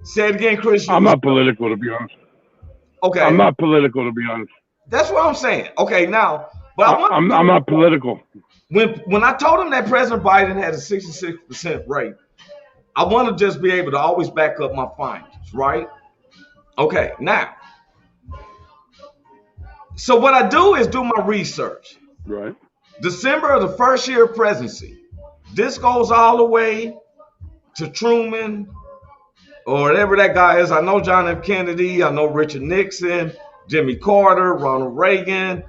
Say it again, Chris. I'm not political, to be honest. Okay. I'm not political, to be honest. That's what I'm saying. Okay, now, but I'm not political. When I told him that President Biden had a 66% rate, I want to just be able to always back up my findings, right? Okay, now. So what I do is do my research. Right. December of the first year of presidency. This goes all the way to Truman or whatever that guy is. I know John F. Kennedy. I know Richard Nixon, Jimmy Carter, Ronald Reagan,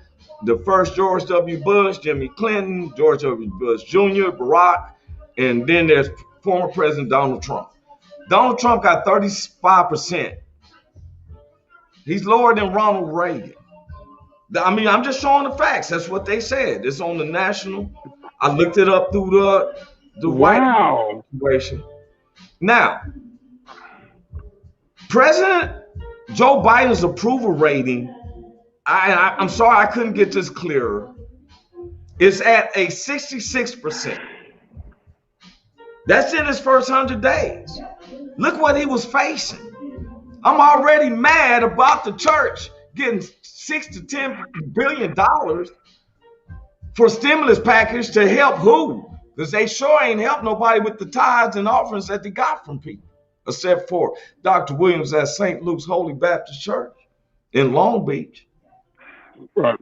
the first George W. Bush, Jimmy Clinton, George W. Bush Jr., Barack, and then there's former President Donald Trump. Donald Trump got 35%. He's lower than Ronald Reagan. I mean, I'm just showing the facts. That's what they said. It's on the national. I looked it up through the white situation. Now, President Joe Biden's approval rating, I'm sorry I couldn't get this clearer, is at a 66%. That's in his first 100 days. Look what he was facing. I'm already mad about the church getting $6 to $10 billion for a stimulus package to help who? Because they sure ain't helped nobody with the tithes and offerings that they got from people, except for Dr. Williams at St. Luke's Holy Baptist Church in Long Beach. Right.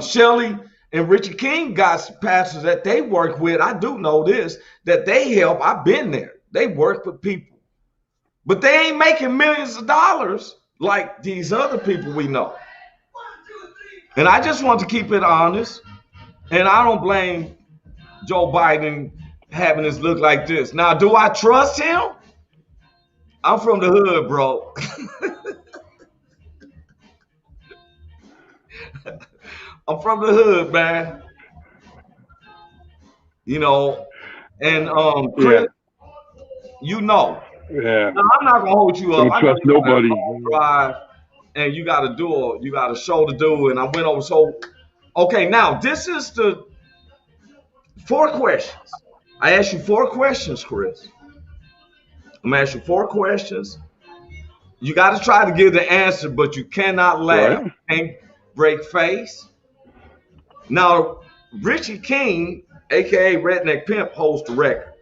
Shelley and Richard King got pastors that they work with. I do know this, that they help. I've been there. They work with people. But they ain't making millions of dollars like these other people we know. And I just want to keep it honest. And I don't blame Joe Biden having this look like this. Now, do I trust him? I'm from the hood, bro. I'm from the hood, man. You know, and Yeah, Chris, you know. yeah. Now, I'm not gonna hold you up. Don't I know trust you got a nobody. long drive, and you got a show to do, and I went over. So, okay, now this is the 4 questions. I asked you 4 questions, Chris. I'm gonna ask you 4 questions. You got to try to give the answer, but you cannot laugh. Right? Can't break face. Now, Richie King, aka Redneck Pimp, holds the record.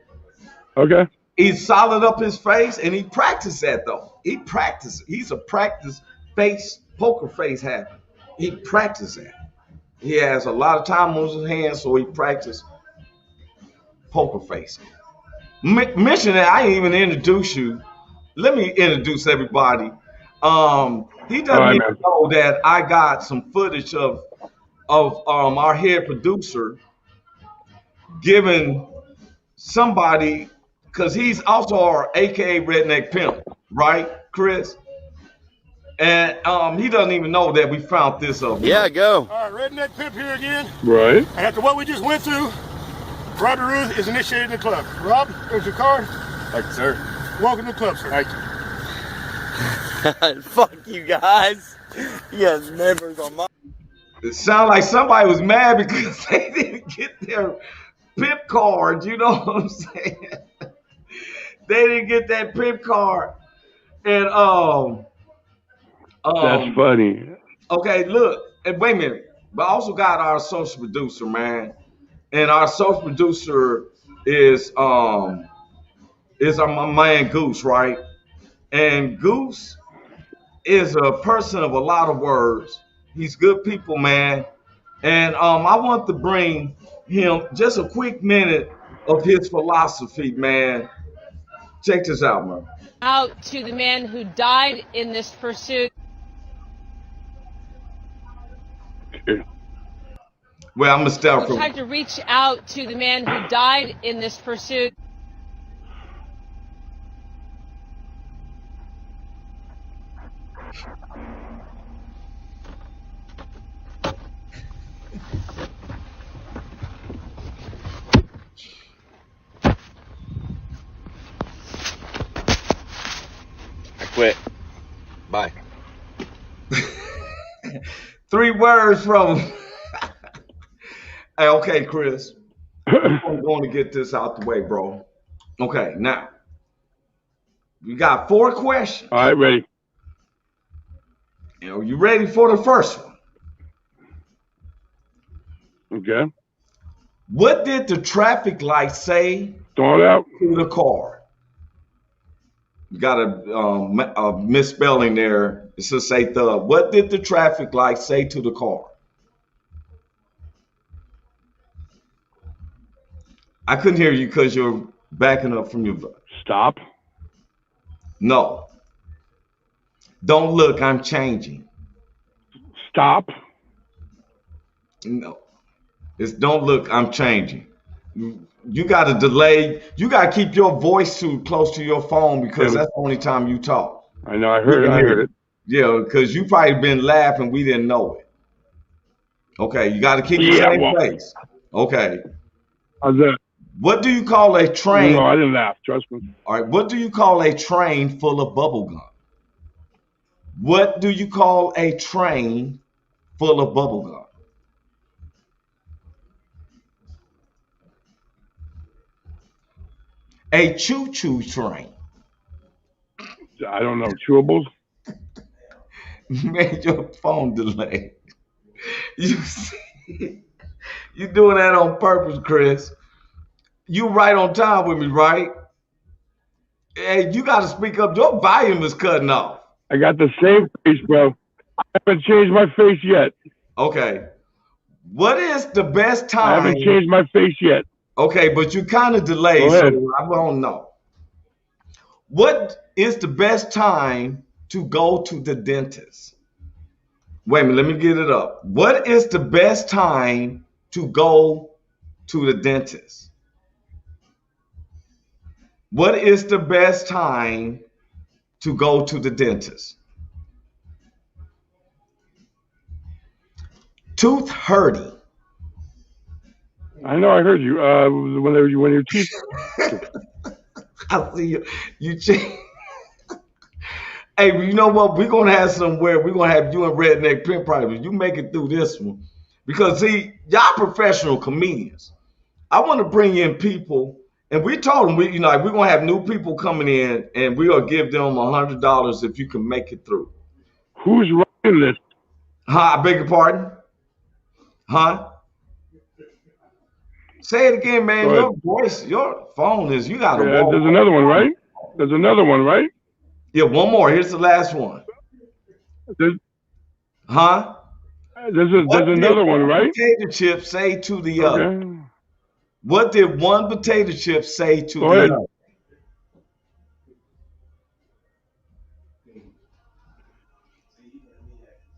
Okay. He's solid up his face, and he practiced that though. He practiced. He's a practice face, poker face happy. He practiced that. He has a lot of time on his hands, so he practiced poker face. Mention that I didn't even introduce you. Let me introduce everybody. He All doesn't right, even man. know that I got some footage of our head producer giving somebody, because he's also our AKA Redneck Pimp, right, Chris? And he doesn't even know that we found this of him. Yeah, go. All right, Redneck Pimp here again. Right. And after what we just went through, Rob DeRuth is initiating the club. Rob, there's your card. Thank you, sir. Welcome to the club, sir. Thank you. Fuck you guys. You guys members on my. It sounds like somebody was mad because they didn't get their pimp card. You know what I'm saying? They didn't get that pimp card. And That's funny. okay, look, and wait a minute. But I also got our social producer, man. And our social producer is my man Goose, right? And Goose is a person of a lot of words. He's good people, man. And I want to bring him just a quick minute of his philosophy, man. Check this out, man. Out to the man who died in this pursuit. Well, I'm gonna start We from. tried to reach out to the man who died in this pursuit. I quit. Bye. 3 words from. Hey, okay, Chris. I'm going to get this out the way, bro. Okay, now we got 4 questions. All right, ready. You ready for the first one? Okay. What did the traffic light say Throw it out. to the car? You got a misspelling there. It should say the. What did the traffic light say to the car? I couldn't hear you because you're backing up from your. Stop. No. Don't look, I'm changing. Stop. No. It's don't look, I'm changing. You got to delay. You got to keep your voice too close to your phone because that's the only time you talk. I know. I heard it. Yeah, because you probably been laughing. We didn't know it. Okay, you got to keep the same face. Okay. How's that? What do you call a train? No, I didn't laugh. Trust me. All right. What do you call a train full of bubble gum? What do you call a train full of bubble gum? A choo-choo train. I don't know. Chewables? Man, your phone delay. You see, you doing that on purpose, Chris. You right on time with me, right? Hey, you got to speak up. Your volume is cutting off. I got the same face, bro. I haven't changed my face yet. Okay. What is the best time? I haven't changed my face yet. Okay, but you kind of delayed, Go ahead. so I don't know. What is the best time to go to the dentist? Wait a minute, let me get it up. What is the best time to go to the dentist? What is the best time to go to the dentist? Tooth hurting. I know, I heard you. When your teeth. I see you. You change. Hey, you know what? We're gonna have somewhere. We're gonna have you and Redneck Pimp Private. You make it through this one, because see, y'all professional comedians. I want to bring in people, and we told them we're gonna have new people coming in, and we're gonna give them $100 if you can make it through. Who's writing this? Huh? I beg your pardon? Huh? Say it again, man. Your voice, your phone is. You got a. There's another one, right? There's another one, right? Yeah, one more. Here's the last one. Huh? There's another one, right? Potato chip say to the other? What did one potato chip say to the other?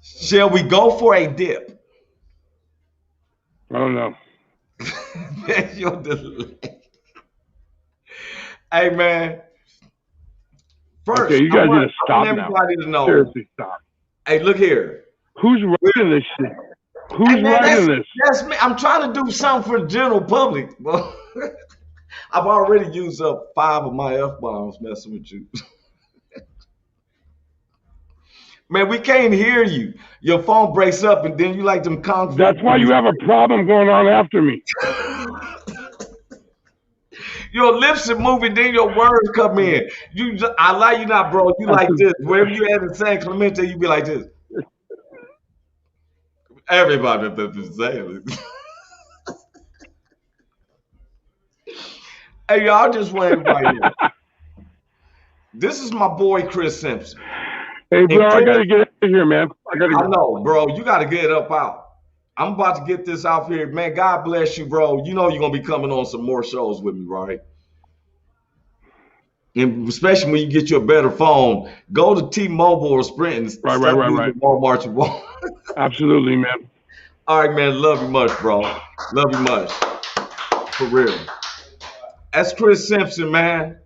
Shall we go for a dip? I don't know. That's your delay. Hey, man. First, okay, you guys need to stop now. Everybody to know. Seriously, stop. Hey, look here. Who's writing this shit? Who's writing this? That's me. I'm trying to do something for the general public. Well, I've already used up 5 of my F-bombs messing with you. Man, we can't hear you. Your phone breaks up, and then you like them concrete. That's why you have a problem going on after me. Your lips are moving, then your words come in. I like you not, bro. You like this. Wherever you at in San Clemente, you be like this. Everybody does the same. Hey, y'all, just wait right here. This is my boy, Chris Simpson. Hey, bro, I got to get out of here, man. I know, bro. You got to get up out. I'm about to get this out here. Man, God bless you, bro. You know you're going to be coming on some more shows with me, right? And especially when you get you a better phone, go to T-Mobile or Sprint and right. Walmart you want. Absolutely, man. All right, man. Love you much, bro. Love you much. For real. That's Chris Simpson, man.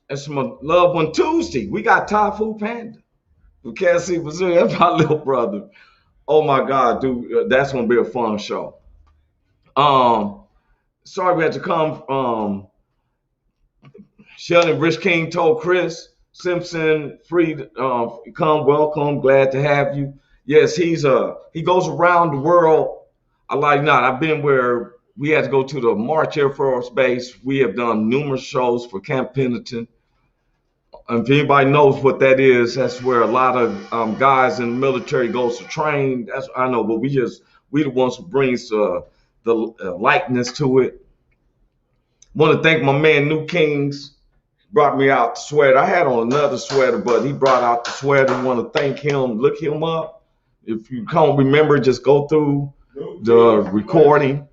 That's my loved one Tuesday. We got Thai Food Panda. We can't see Missouri. That's my little brother. Oh my God, dude. That's gonna be a fun show. Sorry we had to come. Sheldon Rich King told Chris Simpson free come, welcome, glad to have you. Yes, he goes around the world. I like not. I've been where we had to go to the March Air Force Base. We have done numerous shows for Camp Pendleton. If anybody knows what that is, that's where a lot of guys in the military goes to train. That's I know, but we the ones who brings the likeness to it. Want to thank my man New Kings, brought me out the sweater. I had on another sweater, but he brought out the sweater. Want to thank him. Look him up. If you can't remember, just go through the recording.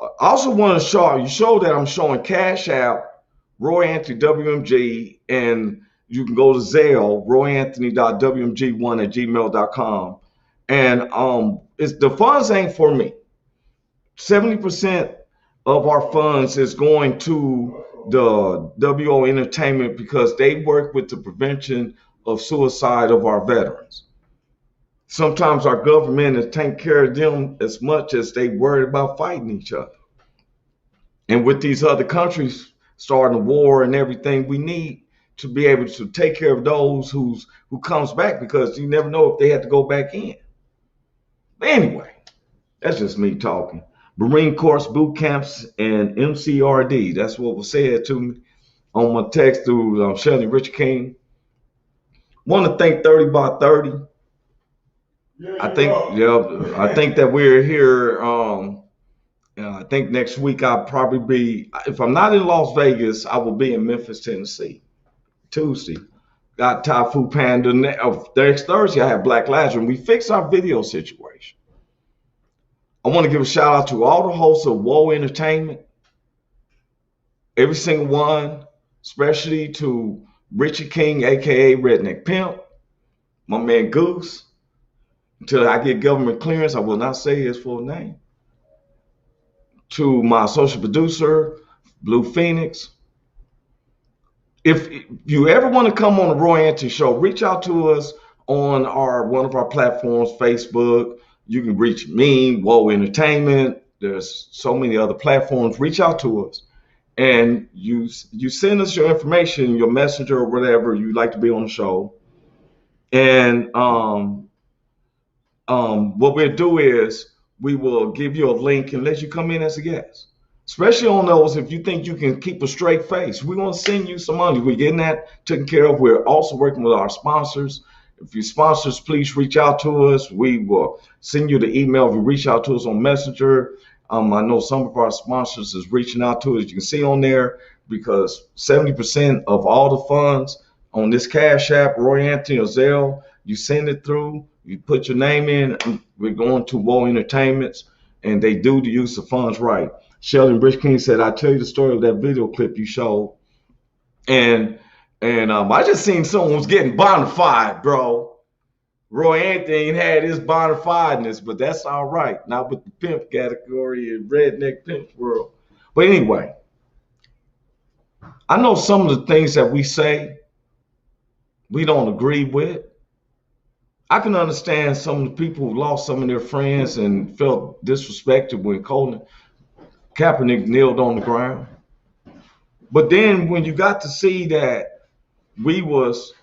I also want to show that I'm showing Cash App, Roy Anthony WMG, and you can go to Zelle, royanthony.wmg1@gmail.com. And the funds ain't for me. 70% of our funds is going to the WO Entertainment because they work with the prevention of suicide of our veterans. Sometimes our government is taking care of them as much as they worried about fighting each other. And with these other countries starting a war and everything, we need to be able to take care of those who comes back, because you never know if they have to go back in. But anyway, that's just me talking. Marine Corps boot camps and MCRD. That's what was said to me on my text through Sheldon Rich King. Want to thank 30 by 30. I think that we're here. I think next week I'll probably be, if I'm not in Las Vegas, I will be in Memphis, Tennessee. Tuesday. Got Thai Food Panda. Next Thursday, I have Black Lazarus. We fixed our video situation. I want to give a shout out to all the hosts of WO Entertainment. Every single one, especially to Richie King, aka Redneck Pimp, my man Goose. Until I get government clearance, I will not say his full name. To my social producer, Blue Phoenix. if you ever want to come on the Roy Anthony Show, reach out to us on one of our platforms, Facebook. You can reach me, Whoa Entertainment. There's so many other platforms. Reach out to us, and you send us your information, your messenger or whatever you'd like to be on the show. And what we'll do is we will give you a link and let you come in as a guest. Especially on those, if you think you can keep a straight face, we want to send you some money. We're getting that taken care of. We're also working with our sponsors. If you sponsors, please reach out to us. We will send you the email if you reach out to us on Messenger. I know some of our sponsors is reaching out to us. You can see on there because 70% of all the funds on this Cash App, Roy Anthony or Zelle, you send it through, you put your name in, we're going to Woe Entertainments, and they do the use of funds right. Sheldon Rich King said, "I tell you the story of that video clip you showed." And I just seen someone was getting bonafide, bro. Roy Anthony had his bonafideness, but that's all right. Not with the pimp category in redneck pimp world. But anyway, I know some of the things that we say we don't agree with. I can understand some of the people who lost some of their friends and felt disrespected when Colin Kaepernick kneeled on the ground. But then when you got to see that he was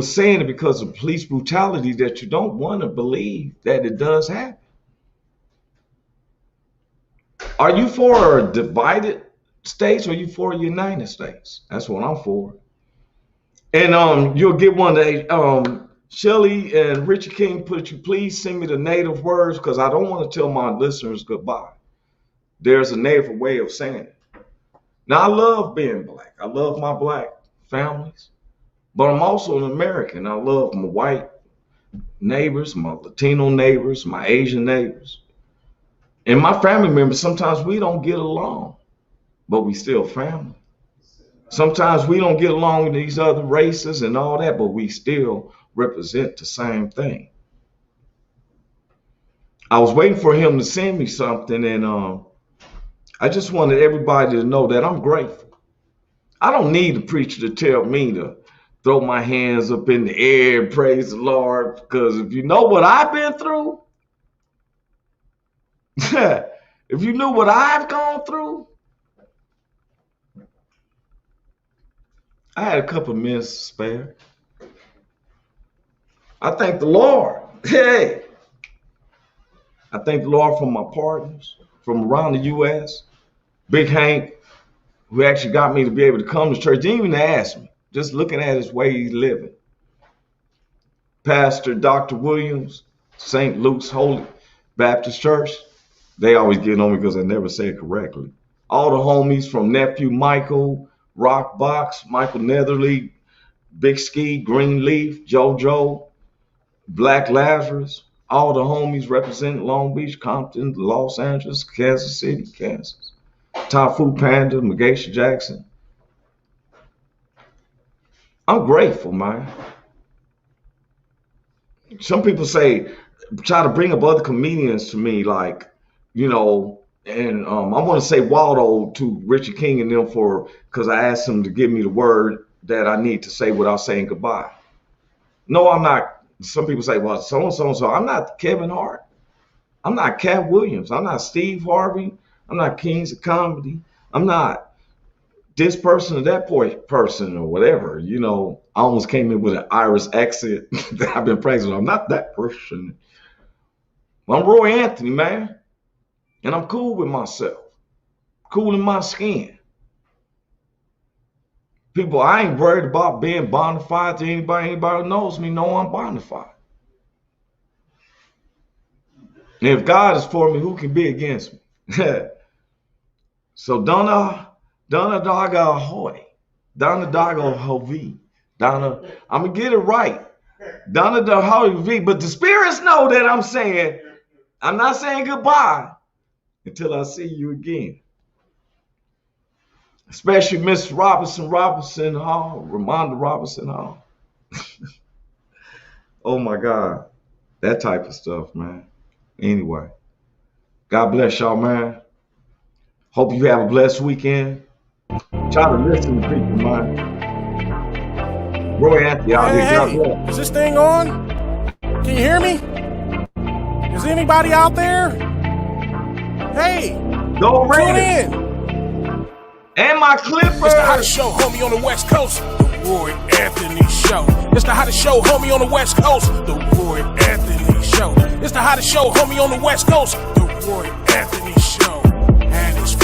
saying it because of police brutality, that you don't want to believe that it does happen. Are you for a divided states or are you for a United States? That's what I'm for. And you'll get one day. Shelly and Richard King put you, please send me the native words because I don't want to tell my listeners goodbye. There's a native way of saying it. Now, I love being black. I love my black families, but I'm also an American. I love my white neighbors, my Latino neighbors, my Asian neighbors. And my family members, sometimes we don't get along, but we still family. Sometimes we don't get along with these other races and all that, but we still represent the same thing. I was waiting for him to send me something, and I just wanted everybody to know that I'm grateful. I don't need a preacher to tell me to throw my hands up in the air and praise the Lord, because if you know what I've been through, if you knew what I've gone through, I had a couple of minutes to spare. I thank the Lord. Hey, I thank the Lord for my partners from around the U.S. Big Hank, who actually got me to be able to come to church, didn't even ask me, just looking at his way he's living. Pastor Dr. Williams, St. Luke's Holy Baptist Church, they always get on me because I never say it correctly. All the homies from Nephew Michael, Rock Box, Michael Netherly, Big Ski, Greenleaf, JoJo, Black Lazarus, all the homies representing Long Beach, Compton, Los Angeles, Kansas City, Kansas. Tafu Panda, Mageisha Jackson. I'm grateful, man. Some people try to bring up other comedians to me, like, you know, and I want to say Waldo to Richard King and them because I asked him to give me the word that I need to say without saying goodbye. No, I'm not. Some people say, well, so-and-so. I'm not Kevin Hart. I'm not Cat Williams. I'm not Steve Harvey. I'm not Kings of Comedy. I'm not this person or that person or whatever. You know, I almost came in with an Irish accent that I've been practicing. I'm not that person. I'm Roy Anthony, man. And I'm cool with myself. Cool in my skin. People, I ain't worried about being bona fide to anybody. Anybody who knows me know I'm bona fide. And if God is for me, who can be against me? So Donna Daga Ahoy. Donna Daga Hovi. Donna, I'm going to get it right. Donna Daga Hovi. But the spirits know that I'm not saying goodbye until I see you again. Especially Miss Robinson Hall, Ramonda Robinson Hall. Oh my God. That type of stuff, man. Anyway, God bless y'all, man. Hope you have a blessed weekend. Try to listen to people, man. Roy Anthony out here. God Hey, bless. is this thing on? Can you hear me? Is anybody out there? Hey, Go tune Raiders. in. And my Clippers. It's the hottest show, homie, on the West Coast. The Roy Anthony Show. It's the hottest show, homie, on the West Coast. The Roy Anthony Show. It's the hottest show, homie, on the West Coast. The Roy Anthony Show. And it's